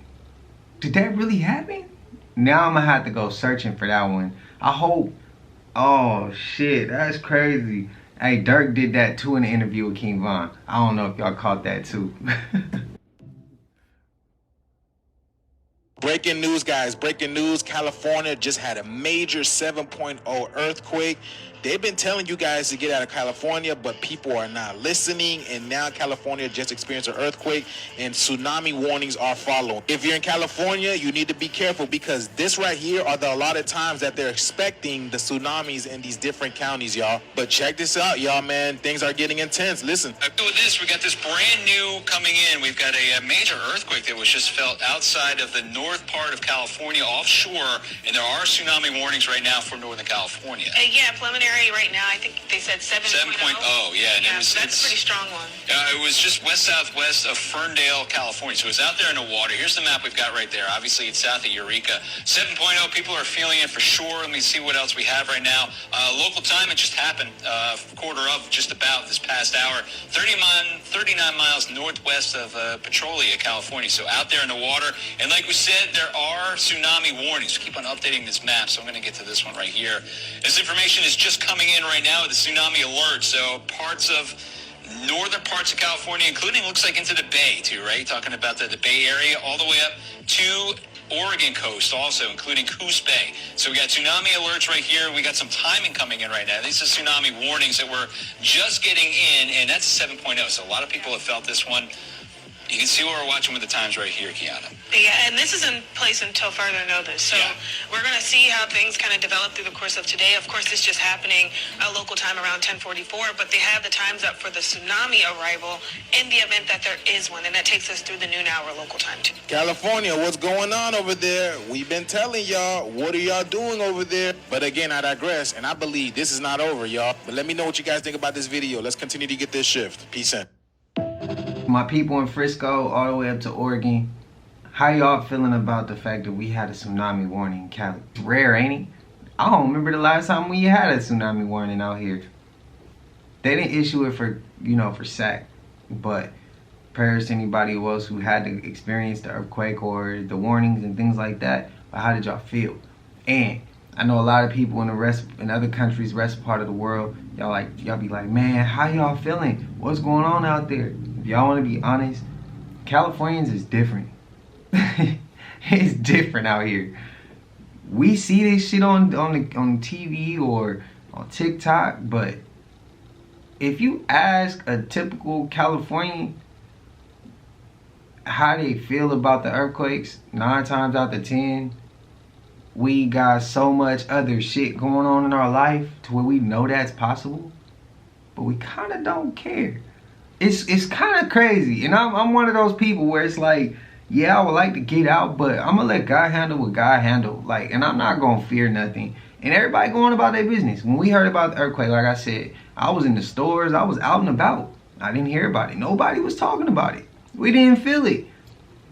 Did that really happen? Now I'm gonna have to go searching for that one. I hope. Oh shit, that's crazy. Hey, Dirk did that too in the interview with King Von. I don't know if y'all caught that too. Breaking news, guys. Breaking news. California just had a major 7.0 earthquake. They've been telling you guys to get out of California, but people are not listening. And now California just experienced an earthquake, and tsunami warnings are following. If you're in California, you need to be careful, because this right here are the allotted times that they're expecting the tsunamis in these different counties, y'all. But check this out, y'all, man. Things are getting intense. Listen. With this, we got this brand new coming in. We've got a major earthquake that was just felt outside of the north part of California, offshore, and there are tsunami warnings right now for Northern California. Yeah, preliminary right now. I think they said 7.0. 7.0, yeah. And So that's a pretty strong one. It was just west-southwest of Ferndale, California. So it's out there in the water. Here's the map we've got right there. Obviously, it's south of Eureka. 7.0, people are feeling it for sure. Let me see what else we have right now. Local time, it just happened. Quarter of just about this past hour. 39 miles northwest of Petrolia, California. So out there in the water. And like we said, there are tsunami warnings. We keep on updating this map, so I'm going to get to this one right here. This information is just coming in right now with the tsunami alert. So parts of northern parts of California, including, looks like into the Bay too, right? Talking about the Bay Area all the way up to Oregon coast also, including Coos Bay. So we got tsunami alerts right here. We got some timing coming in right now. These are tsunami warnings that we're just getting in, and that's 7.0. So a lot of people have felt this one. You can see what we're watching with the times right here, Kiana. Yeah, and this is in place until further notice. So we're going to see how things kind of develop through the course of today. Of course, it's just happening at local time around 10:44, but they have the times up for the tsunami arrival in the event that there is one, and that takes us through the noon hour local time too. California, what's going on over there? We've been telling y'all, what are y'all doing over there? But again, I digress, and I believe this is not over, y'all. But let me know what you guys think about this video. Let's continue to get this shift. Peace out. My people in Frisco all the way up to Oregon, How y'all feeling about the fact that we had a tsunami warning in Cali? Rare, ain't it? I don't remember the last time we had a tsunami warning out here. They didn't issue it for, for SAC, but prayers to anybody else who had to experience the earthquake or the warnings and things like that. But how did y'all feel? And I know a lot of people in other countries, rest part of the world, y'all be like, man, how y'all feeling? What's going on out there? If y'all want to be honest, Californians is different. It's different out here. We see this shit on TV or on TikTok, but if you ask a typical Californian how they feel about the earthquakes, 9 times out of 10, we got so much other shit going on in our life to where we know that's possible, but we kind of don't care. It's kind of crazy, and I'm one of those people where it's like, yeah, I would like to get out, but I'm gonna let God handle what God handle. And I'm not gonna fear nothing. And everybody going about their business. When we heard about the earthquake, like I said, I was in the stores, I was out and about. I didn't hear about it. Nobody was talking about it. We didn't feel it.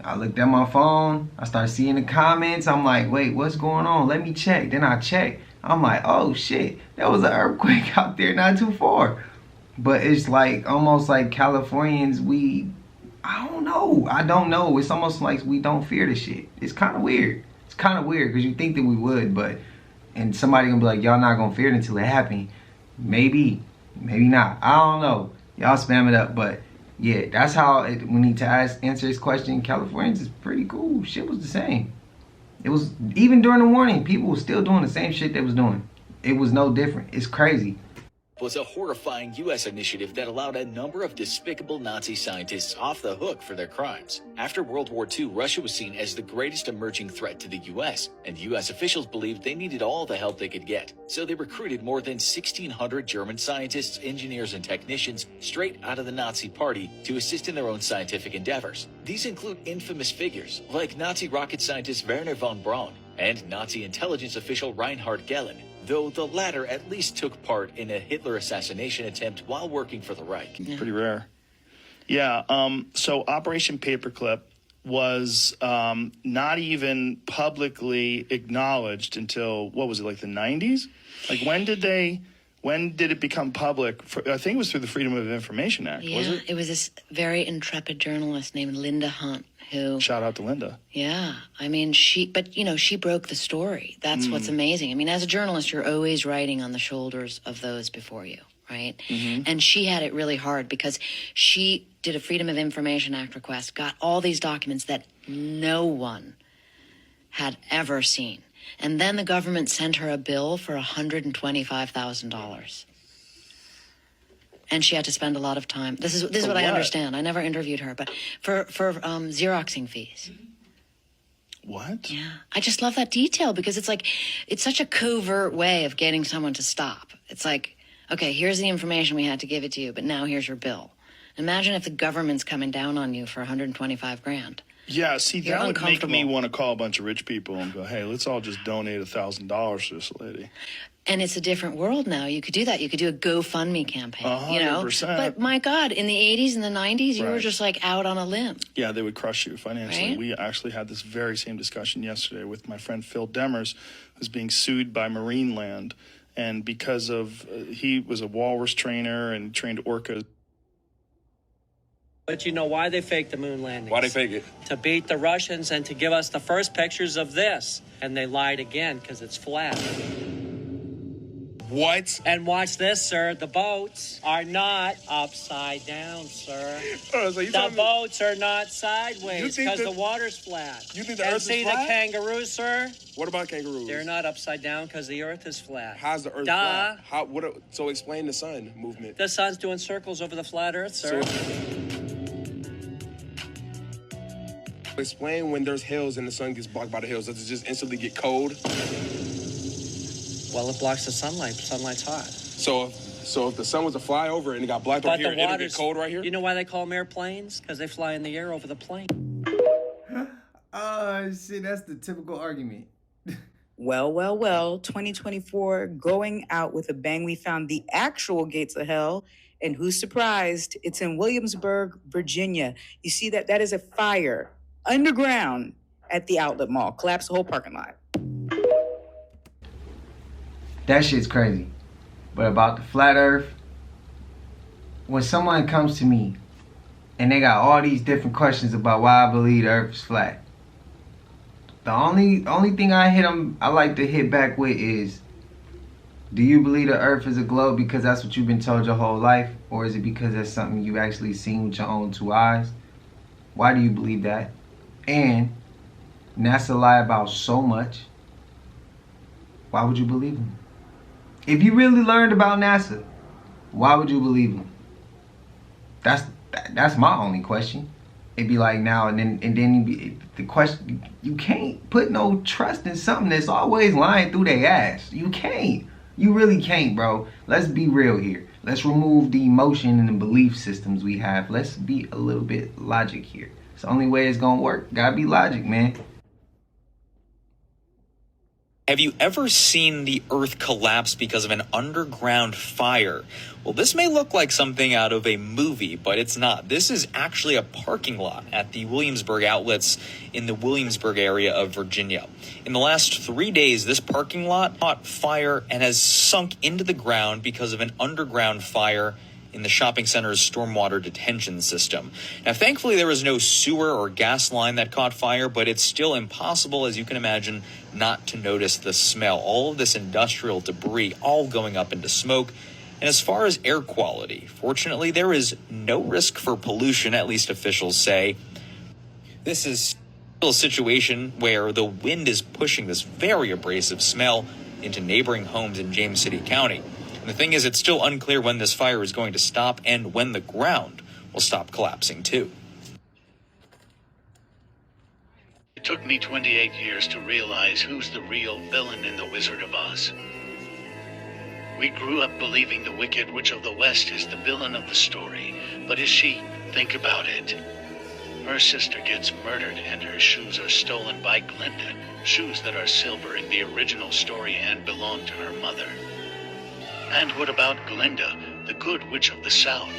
I looked at my phone, I started seeing the comments. I'm like, wait, what's going on? Let me check. Then I checked. I'm like, oh shit, there was an earthquake out there not too far. But it's like almost like Californians, I don't know. It's almost like we don't fear the shit. It's kind of weird. It's kind of weird because you think that we would, and somebody gonna be like, y'all not gonna fear it until it happens. Maybe not. I don't know. Y'all spam it up, but yeah, that's how we need to answer this question. Californians is pretty cool. Shit was the same. It was, even during the warning, people were still doing the same shit they was doing. It was no different. It's crazy. Was a horrifying U.S. initiative that allowed a number of despicable Nazi scientists off the hook for their crimes. After World War II, Russia was seen as the greatest emerging threat to the U.S., and U.S. officials believed they needed all the help they could get. So they recruited more than 1,600 German scientists, engineers, and technicians straight out of the Nazi Party to assist in their own scientific endeavors. These include infamous figures like Nazi rocket scientist Werner von Braun and Nazi intelligence official Reinhard Gehlen, though the latter at least took part in a Hitler assassination attempt while working for the Reich. Pretty rare. Yeah, so Operation Paperclip was not even publicly acknowledged until, what was it, like the 90s? Like when did it become public? I think it was through the Freedom of Information Act, was it? It was this very intrepid journalist named Linda Hunt who... Shout out to Linda. Yeah, I mean, she broke the story. That's what's amazing. I mean, as a journalist, you're always writing on the shoulders of those before you, right? And she had it really hard because she did a Freedom of Information Act request, got all these documents that no one had ever seen. And then the government sent her a bill for $125,000. And she had to spend a lot of time. This is what I understand. I never interviewed her, but for Xeroxing fees. What? Yeah. I just love that detail because it's like, it's such a covert way of getting someone to stop. It's like, okay, here's the information, we had to give it to you, but now here's your bill. Imagine if the government's coming down on you for $125,000. Yeah, see, that would make me want to call a bunch of rich people and go, hey, let's all just donate $1,000 to this lady. And it's a different world now. You could do that. You could do a GoFundMe campaign, 100%. But my God, in the 80s and the 90s, you were just like out on a limb. Yeah, they would crush you financially. Right? We actually had this very same discussion yesterday with my friend Phil Demers, who's being sued by Marineland. And because of, he was a walrus trainer and trained orcas. But you know why they faked the moon landings? Why they fake it? To beat the Russians and to give us the first pictures of this. And they lied again because it's flat. What? And watch this, sir. The boats are not upside down, sir. The boats are not sideways because the water's flat. You think the and earth is see flat? the kangaroos, sir? What about kangaroos? They're not upside down because the earth is flat. How's the earth flat? So explain the sun movement. The sun's doing circles over the flat earth, sir. Explain when there's hills and the sun gets blocked by the hills. Does it just instantly get cold? Well, it blocks the sunlight. Sunlight's hot. So if the sun was to fly over and it got blocked over here, it'll get cold right here? You know why they call them airplanes? Because they fly in the air over the plane. Oh, shit, that's the typical argument. Well, 2024 going out with a bang. We found the actual gates of hell. And who's surprised? It's in Williamsburg, Virginia. You see that is a fire underground at the outlet mall. Collapsed the whole parking lot. That shit's crazy. But about the flat earth, when someone comes to me and they got all these different questions about why I believe the earth is flat, the only thing I like to hit back with is, do you believe the earth is a globe because that's what you've been told your whole life? Or is it because that's something you actually seen with your own two eyes? Why do you believe that? And NASA lie about so much. Why would you believe them? If you really learned about NASA, why would you believe them? That's my only question. It'd be like now and then the question, you can't put no trust in something that's always lying through their ass. You can't. You really can't, bro. Let's be real here. Let's remove the emotion and the belief systems we have. Let's be a little bit logic here. It's the only way it's gonna work. Gotta be logic, man. Have you ever seen the Earth collapse because of an underground fire? Well, this may look like something out of a movie, but it's not. This is actually a parking lot at the Williamsburg outlets in the Williamsburg area of Virginia. In the last 3 days, this parking lot caught fire and has sunk into the ground because of an underground fire in the shopping center's stormwater detention system. Now, thankfully, there was no sewer or gas line that caught fire, but it's still impossible, as you can imagine, not to notice the smell. All of this industrial debris all going up into smoke. And as far as air quality, fortunately, there is no risk for pollution, at least officials say. This is still a situation where the wind is pushing this very abrasive smell into neighboring homes in James City County. And the thing is, it's still unclear when this fire is going to stop and when the ground will stop collapsing too. It took me 28 years to realize who's the real villain in The Wizard of Oz. We grew up believing the Wicked Witch of the West is the villain of the story. But is she? Think about it. Her sister gets murdered and her shoes are stolen by Glinda. Shoes that are silver in the original story and belong to her mother. And what about Glinda, the good witch of the South?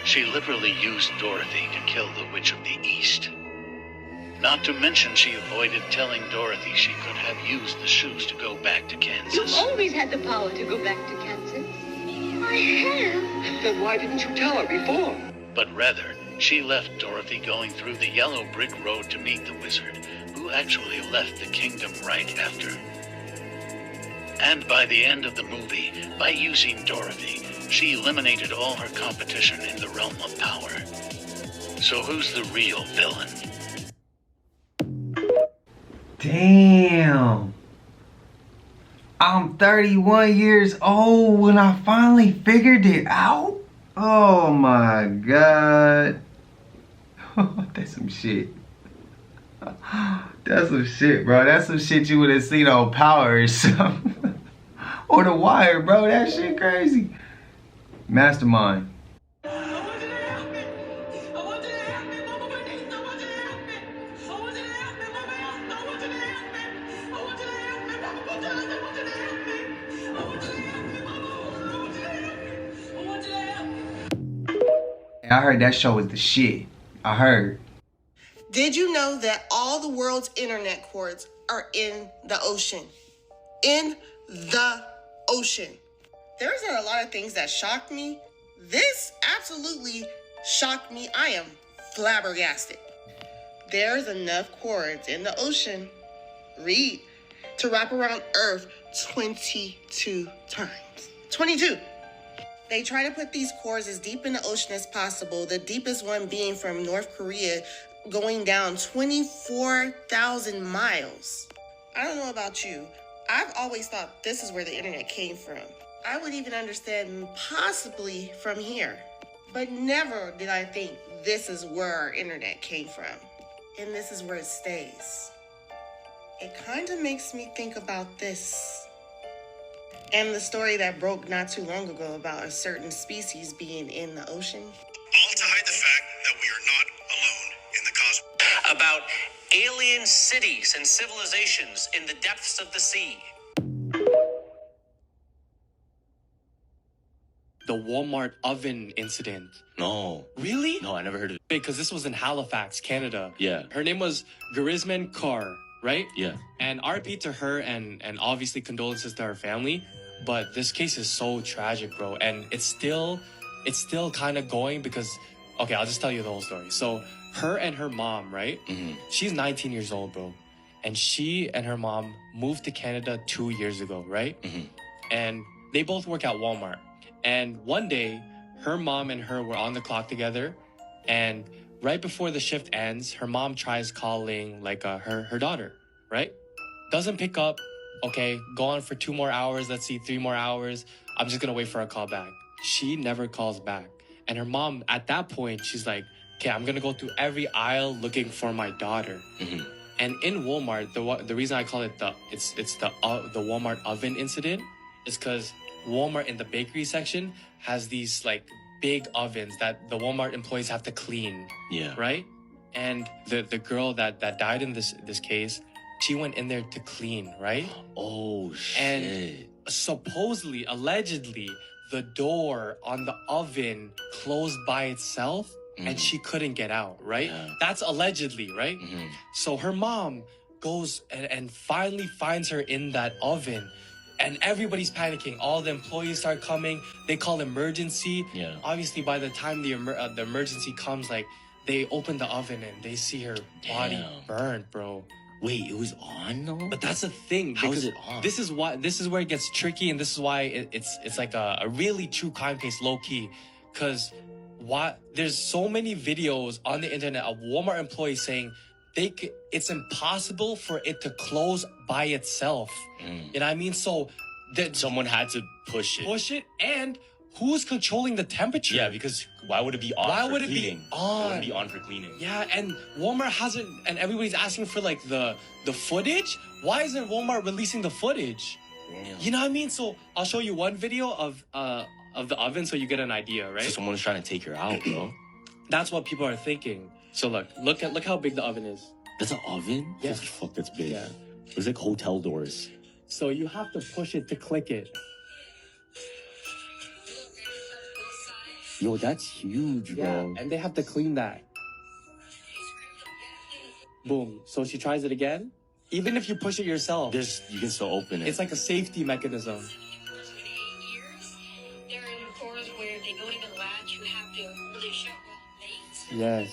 She literally used Dorothy to kill the witch of the East. Not to mention she avoided telling Dorothy she could have used the shoes to go back to Kansas. You've always had the power to go back to Kansas. I have. Then why didn't you tell her before? But rather, she left Dorothy going through the yellow brick road to meet the wizard, who actually left the kingdom right after. And by the end of the movie, by using Dorothy, she eliminated all her competition in the realm of power. So who's the real villain? Damn. I'm 31 years old when I finally figured it out. Oh my God. That's some shit. That's some shit, bro. That's some shit you would have seen on Power or something. Or The Wire, bro. That shit crazy. Mastermind. I heard that show was the shit. I heard. Did you know that all the world's internet cords are in the ocean? In the ocean. There's not a lot of things that shocked me. This absolutely shocked me. I am flabbergasted. There's enough cords in the ocean, read, to wrap around Earth 22 times. 22. They try to put these cords as deep in the ocean as possible, the deepest one being from North Korea, going down 24,000 miles. I don't know about you. I've always thought this is where the internet came from. I would even understand possibly from here. But never did I think this is where our internet came from. And this is where it stays. It kind of makes me think about this. And the story that broke not too long ago about a certain species being in the ocean. All to hide the fact that we are not alone in the cosmos. About alien cities and civilizations in the depths of the sea. the Walmart oven incident. No. Really? No, I never heard of it. Because this was in Halifax, Canada. Yeah. Her name was Garisman Kaur, right? Yeah. And RP to her and obviously condolences to her family. But this case is so tragic, bro. And it's still kind of going because, okay, I'll just tell you the whole story. So her and her mom, right? Mm-hmm. She's 19 years old, bro. And she and her mom moved to Canada 2 years ago, right? Mm-hmm. And they both work at Walmart. And one day, her mom and her were on the clock together. And right before the shift ends, her mom tries calling like her daughter, right? Doesn't pick up. Okay, go on for 2 more hours. Let's see, 3 more hours. I'm just gonna wait for a call back. She never calls back. And her mom, at that point, she's like, okay, I'm gonna go through every aisle looking for my daughter. Mm-hmm. And in Walmart, the reason I call it the Walmart oven incident is because Walmart in the bakery section has these like big ovens that the Walmart employees have to clean. Yeah. Right? And the girl that died in this case, she went in there to clean, right? Oh, shit. And supposedly, allegedly, the door on the oven closed by itself and she couldn't get out, right? Yeah. That's allegedly, right? Mm-hmm. So her mom goes and finally finds her in that oven. And everybody's panicking. All the employees start coming. They call emergency. Yeah. Obviously, by the time the emergency comes, like, they open the oven and they see her body Damn. burned, bro. Wait, it was on though? But that's the thing. How is because it on? This is where it gets tricky, and this is why it's like a really true crime case, low key, because there's so many videos on the internet of Walmart employees saying it's impossible for it to close by itself. You know what I mean? So that someone had to push it. And who's controlling the temperature? Yeah, because why would it be on? Why for would it cleaning? be on? Why would it be on for cleaning? Yeah, and Walmart hasn't, and everybody's asking for like the footage. Why isn't Walmart releasing the footage? Damn. You know what I mean? So I'll show you one video of the oven so you get an idea, right? So someone's trying to take her out, bro. That's what people are thinking. So look how big the oven is. That's an oven? Yeah. Holy fuck, that's big. Yeah. It's like hotel doors. So you have to push it to click it. Yo, that's huge, bro. Yeah, and they have to clean that. Boom. So she tries it again. Even if you push it yourself, You can still open it. it's like a safety mechanism. There are reports where they don't even latch. You have to really shut off lanes. Yes.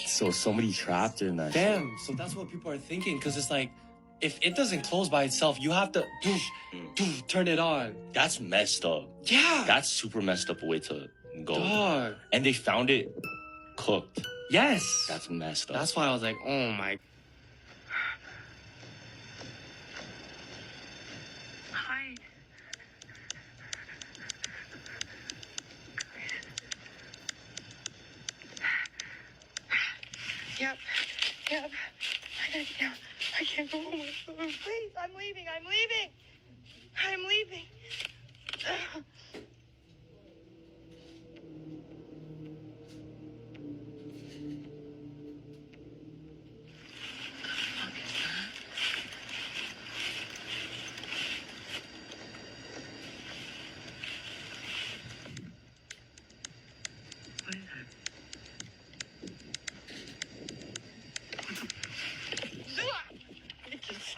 So somebody trapped her in that shit. Damn. So that's what people are thinking, because it's like, if it doesn't close by itself, you have to turn it on. That's messed up. Yeah. That's super messed up way to go. Dog. And they found it cooked. Yes. That's messed up. That's why I was like, oh my. Hi. Yep. I gotta get down. I can't go home. Please, I'm leaving. I'm leaving.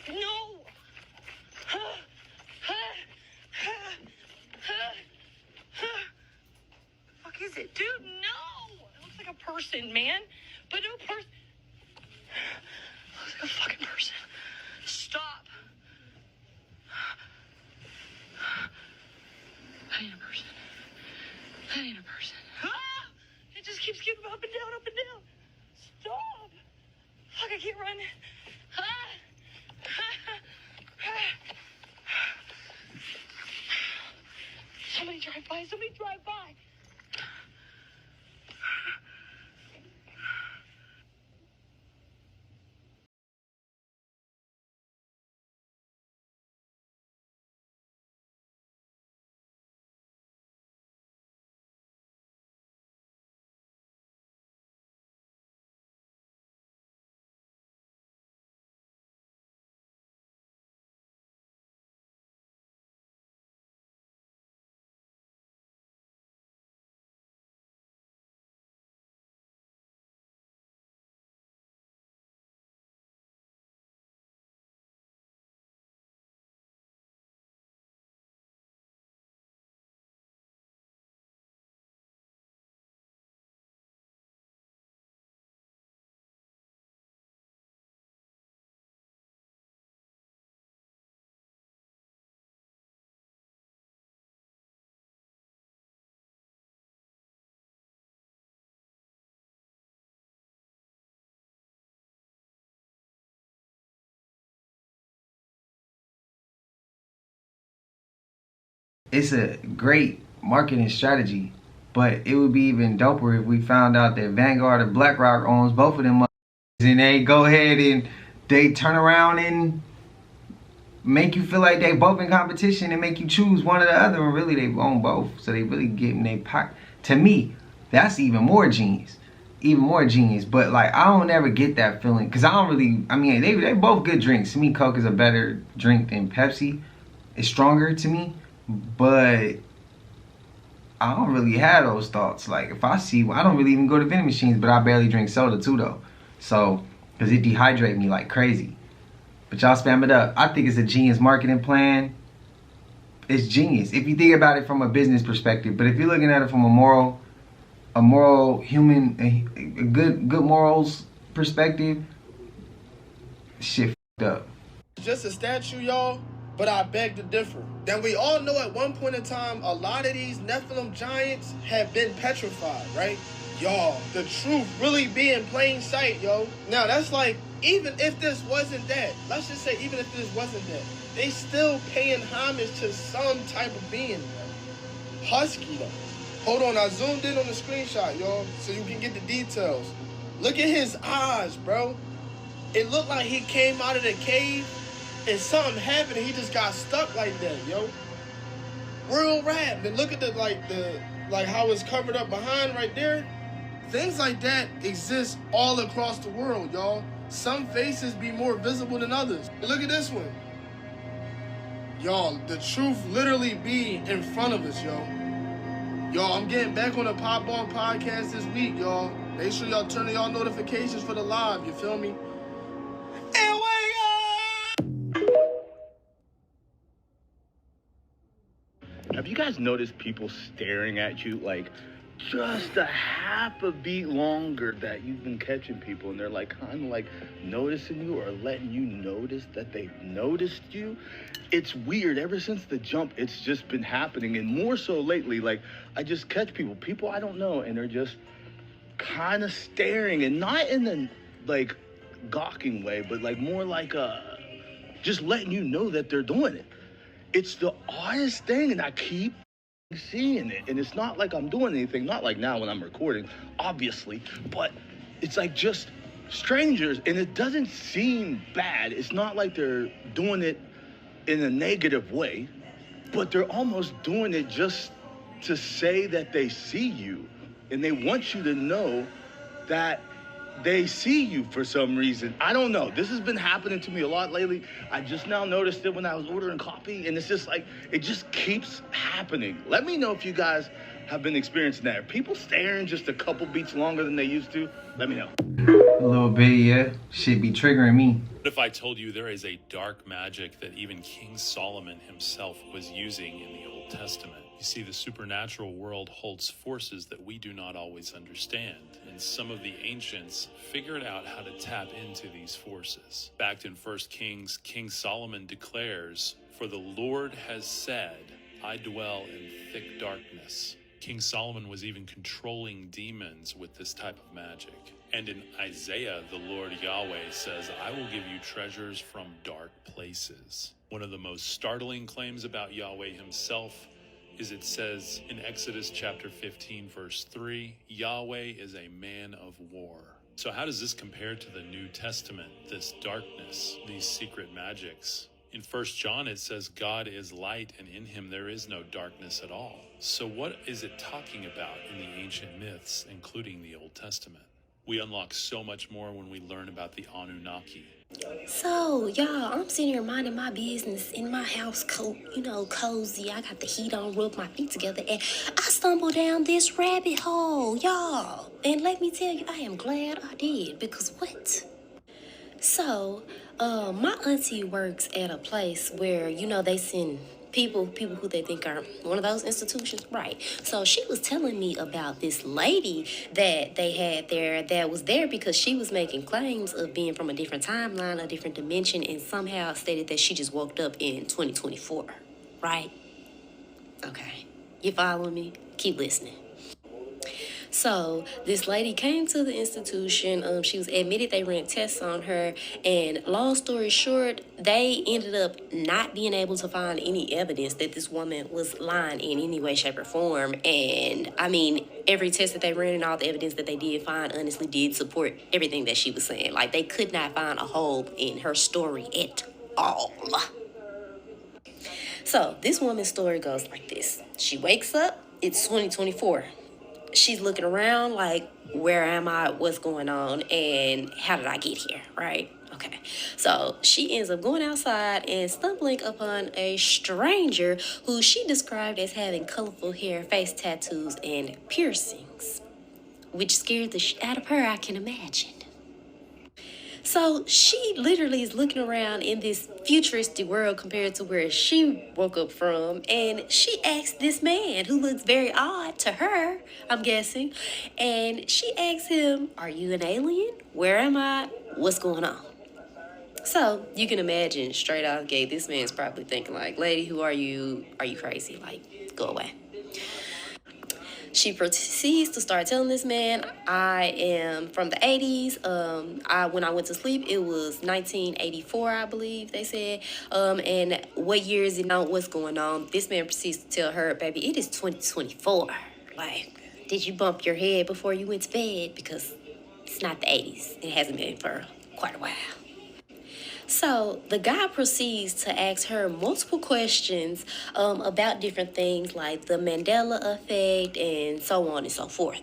No! Fuck is it? Dude, no! It looks like a person, man. But no person. It looks like a fucking person. Stop. That ain't a person. That ain't a person. Ah! It just keeps getting up and down, up and down. Stop! Fuck, I can't run. Ah! Somebody drive by. it's a great marketing strategy, but it would be even doper if we found out that Vanguard or BlackRock owns both of them, and they go ahead and they turn around and make you feel like they both in competition and make you choose one or the other, and really they own both, so they really get in their pocket. To me, that's even more genius. But like, I don't ever get that feeling, because I don't really, I mean, they both good drinks. To me, Coke is a better drink than Pepsi. It's stronger to me, but I don't really have those thoughts. Like, if I see, I don't really even go to vending machines, but I barely drink soda too though, so because it dehydrates me like crazy. But y'all spam it up. I think it's a genius marketing plan. It's genius if you think about it from a business perspective. But if you're looking at it from a moral human, a good morals perspective, shit fucked up. Just a statue, y'all, but I beg to differ. Then we all know at one point in time, a lot of these Nephilim giants have been petrified, right? Y'all, the truth really be in plain sight, yo. Now, that's like, even if this wasn't that, let's just say even if this wasn't that, they still paying homage to some type of being, bro. Husky, though. Hold on, I zoomed in on the screenshot, y'all, so you can get the details. Look at his eyes, bro. It looked like he came out of the cave and something happened and he just got stuck like that, yo. Real rap. Then look at the how it's covered up behind right there. Things like that exist all across the world, y'all. Some faces be more visible than others. Look at this one. Y'all, the truth literally be in front of us, yo. Y'all, I'm getting back on the Pop Ball podcast this week, y'all. Make sure y'all turn on y'all notifications for the live, you feel me? And Have you guys noticed people staring at you like just a half a beat longer that you've been catching people, and they're like kind of like noticing you or letting you notice that they've noticed you? It's weird. Ever since the jump, it's just been happening, and more so lately. Like, I just catch people I don't know, and they're just kind of staring, and not in the like gawking way, but like more like just letting you know that they're doing it. It's the oddest thing, and I keep seeing it, and it's not like I'm doing anything, not like now when I'm recording, obviously, but it's like just strangers, and it doesn't seem bad. It's not like they're doing it in a negative way, but they're almost doing it just to say that they see you, and they want you to know that they see you for some reason. I don't know. This has been happening to me a lot lately. I just now noticed it when I was ordering coffee, and it's just like, it just keeps happening. Let me know if you guys have been experiencing that. Are people staring just a couple beats longer than they used to? Let me know. A little bit, yeah. Shit be triggering me. What if I told you there is a dark magic that even King Solomon himself was using in the Old Testament? You see, the supernatural world holds forces that we do not always understand, and some of the ancients figured out how to tap into these forces. In fact, in 1 Kings, King Solomon declares, "For the Lord has said, I dwell in thick darkness." King Solomon was even controlling demons with this type of magic. And in Isaiah, the Lord Yahweh says, "I will give you treasures from dark places." One of the most startling claims about Yahweh himself is it says in Exodus chapter 15, verse 3, Yahweh is a man of war. So how does this compare to the New Testament, this darkness, these secret magics? In 1 John, it says God is light, and in him there is no darkness at all. So what is it talking about in the ancient myths, including the Old Testament? We unlock so much more when we learn about the Anunnaki. So, y'all, I'm sitting here minding my business in my house coat, cozy. I got the heat on, rub my feet together, and I stumble down this rabbit hole, y'all. And let me tell you, I am glad I did, because what? So, my auntie works at a place where, they send people who they think are one of those institutions, right? So she was telling me about this lady that they had there that was there because she was making claims of being from a different timeline, a different dimension, and somehow stated that she just woke up in 2024, right? Okay, you following me? Keep listening. So this lady came to the institution. She was admitted they ran tests on her, and long story short, they ended up not being able to find any evidence that this woman was lying in any way, shape, or form. And I mean, every test that they ran and all the evidence that they did find honestly did support everything that she was saying. Like, they could not find a hole in her story at all. So this woman's story goes like this. She wakes up, it's 2024. She's looking around like, where am I? What's going on? And how did I get here? Right? Okay. So she ends up going outside and stumbling upon a stranger who she described as having colorful hair, face tattoos, and piercings, which scared the shit out of her, I can imagine. So she literally is looking around in this futuristic world compared to where she woke up from. And she asks this man, who looks very odd to her, I'm guessing. And she asks him, are you an alien? Where am I? What's going on? So you can imagine straight out the gate, this man's probably thinking like, lady, who are you? Are you crazy? Like, go away. She proceeds to start telling this man, I am from the 80s. When I went to sleep, it was 1984, I believe they said. And what year is it now? What's going on? This man proceeds to tell her, baby, it is 2024. Like, did you bump your head before you went to bed? Because it's not the 80s. It hasn't been for quite a while. So the guy proceeds to ask her multiple questions about different things like the Mandela effect and so on and so forth.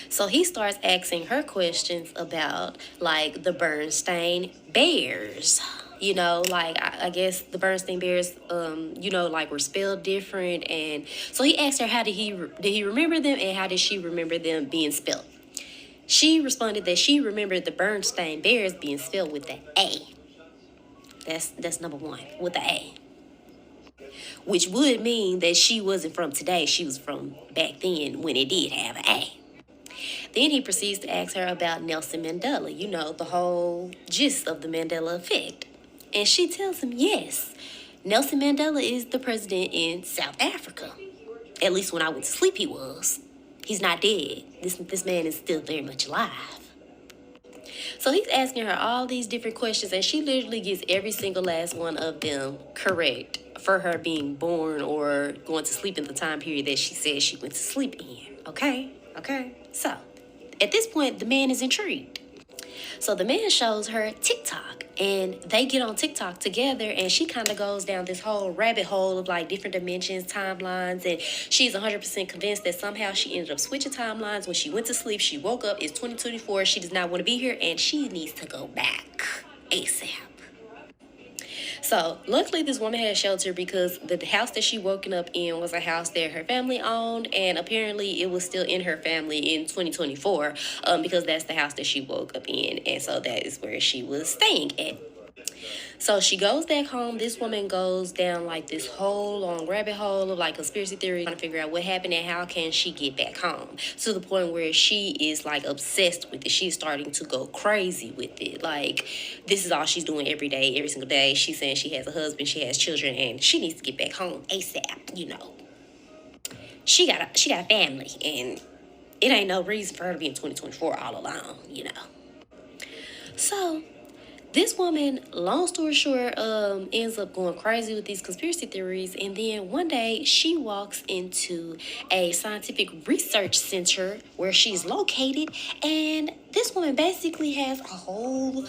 So he starts asking her questions about like the Bernstein Bears. You know, like I guess the Bernstein Bears, like were spelled different. And so he asked her, how did he remember them, and how did she remember them being spelled? She responded that she remembered the Bernstein Bears being spelled with the A. That's number one, with the A. Which would mean that she wasn't from today. She was from back then when it did have an A. Then he proceeds to ask her about Nelson Mandela, you know, the whole gist of the Mandela effect. And she tells him, yes, Nelson Mandela is the president in South Africa. At least when I went to sleep, he was. He's not dead. This man is still very much alive. So he's asking her all these different questions, and she literally gets every single last one of them correct for her being born or going to sleep in the time period that she said she went to sleep in. Okay? So, at this point, the man is intrigued. So the man shows her TikTok, and they get on TikTok together, and she kind of goes down this whole rabbit hole of like different dimensions, timelines, and she's 100% convinced that somehow she ended up switching timelines. When she went to sleep, she woke up, it's 2024, she does not want to be here, and she needs to go back ASAP. So luckily this woman had shelter because the house that she woken up in was a house that her family owned, and apparently it was still in her family in 2024 because that's the house that she woke up in, and so that is where she was staying at. So she goes back home. This woman goes down like this whole long rabbit hole of like conspiracy theory, trying to figure out what happened and how can she get back home, to the point where she is like obsessed with it. She's starting to go crazy with it. Like, this is all she's doing every day, every single day. She's saying she has a husband, she has children, and she needs to get back home ASAP, you know. She got a family, and it ain't no reason for her to be in 2024 all alone, you know. So this woman, long story short, ends up going crazy with these conspiracy theories, and then one day she walks into a scientific research center where she's located, and this woman basically has a whole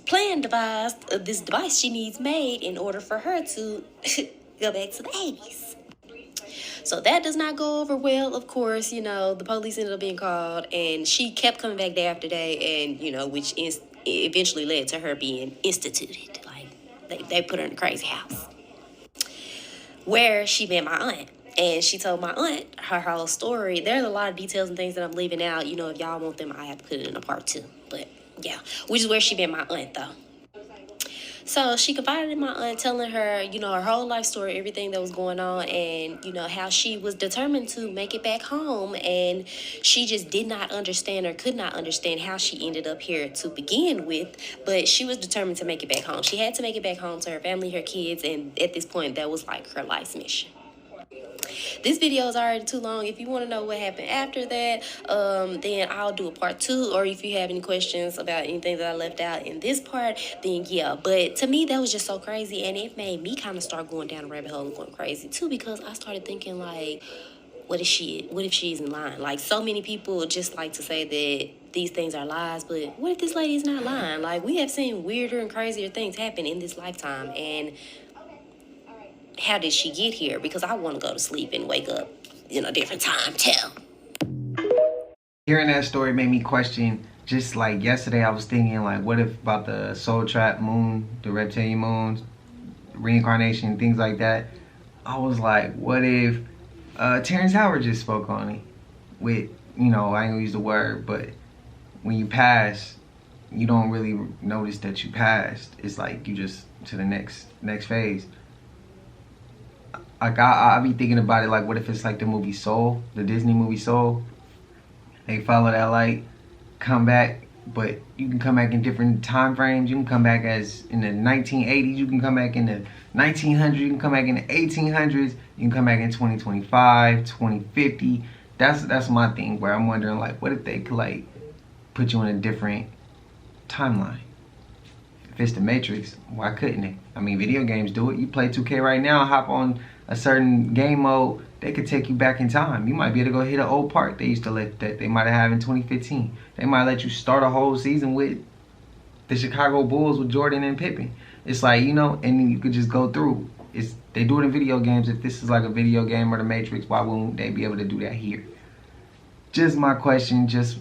plan devised of this device she needs made in order for her to go back to the 80s. So that does not go over well, of course. You know, the police ended up being called, and she kept coming back day after day, and, you know, which eventually led to her being instituted. Like, they put her in a crazy house where she met my aunt. And she told my aunt her whole story. There's a lot of details and things that I'm leaving out. You know, if y'all want them, I have to put it in a part 2. But, yeah, which is where she met my aunt, though. So she confided in my aunt, telling her, you know, her whole life story, everything that was going on, and, you know, how she was determined to make it back home, and she just did not understand or could not understand how she ended up here to begin with, but she was determined to make it back home. She had to make it back home to her family, her kids, and at this point, that was like her life's mission. this video is already too long. If you want to know what happened after that, then I'll do a part 2. Or if you have any questions about anything that I left out in this part, then yeah. But to me, that was just so crazy, and it made me kind of start going down a rabbit hole and going crazy too, because I started thinking like, what if she's in line? Like, so many people just like to say that these things are lies, but what if this lady is not lying? Like, we have seen weirder and crazier things happen in this lifetime, and how did she get here? Because I want to go to sleep and wake up in a different time too. Hearing that story made me question, just like yesterday I was thinking, like, what if about the Soul Trap moon, the reptilian moons, reincarnation, things like that. I was like, what if Terrence Howard just spoke on it with, I ain't gonna use the word, but when you pass, you don't really notice that you passed. It's like you just to the next phase. Like I be thinking about it, like, what if it's like the movie Soul, the Disney movie Soul? They follow that light, come back, but you can come back in different time frames. You can come back as in the 1980s, you can come back in the 1900s, you can come back in the 1800s, you can come back in 2025, 2050. That's my thing, where I'm wondering, like, what if they could, like, put you in a different timeline? If it's the Matrix, why couldn't they? I mean, video games do it. You play 2K right now, hop on a certain game mode, they could take you back in time. You might be able to go hit an old park they used to let that they might have in 2015. They might let you start a whole season with the Chicago Bulls with Jordan and Pippen. It's like, and then you could just go through. They do it in video games. If this is like a video game or the Matrix, why won't they be able to do that here? Just my question, just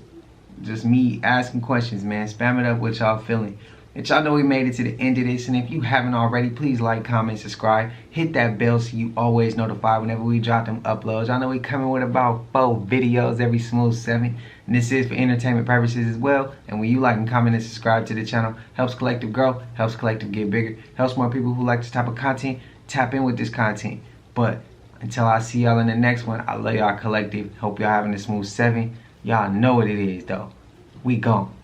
me asking questions, man. Spam it up what y'all feeling. And y'all know we made it to the end of this, and if you haven't already, please like, comment, subscribe. Hit that bell so you always notified whenever we drop them uploads. Y'all know we coming with about 4 videos every smooth 7, and this is for entertainment purposes as well. And when you like and comment and subscribe to the channel, helps Collective grow, helps Collective get bigger, helps more people who like this type of content tap in with this content. But until I see y'all in the next one, I love y'all, Collective. Hope y'all having a smooth 7. Y'all know what it is though. We gone.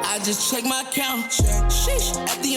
I just check my count. Sheesh. At the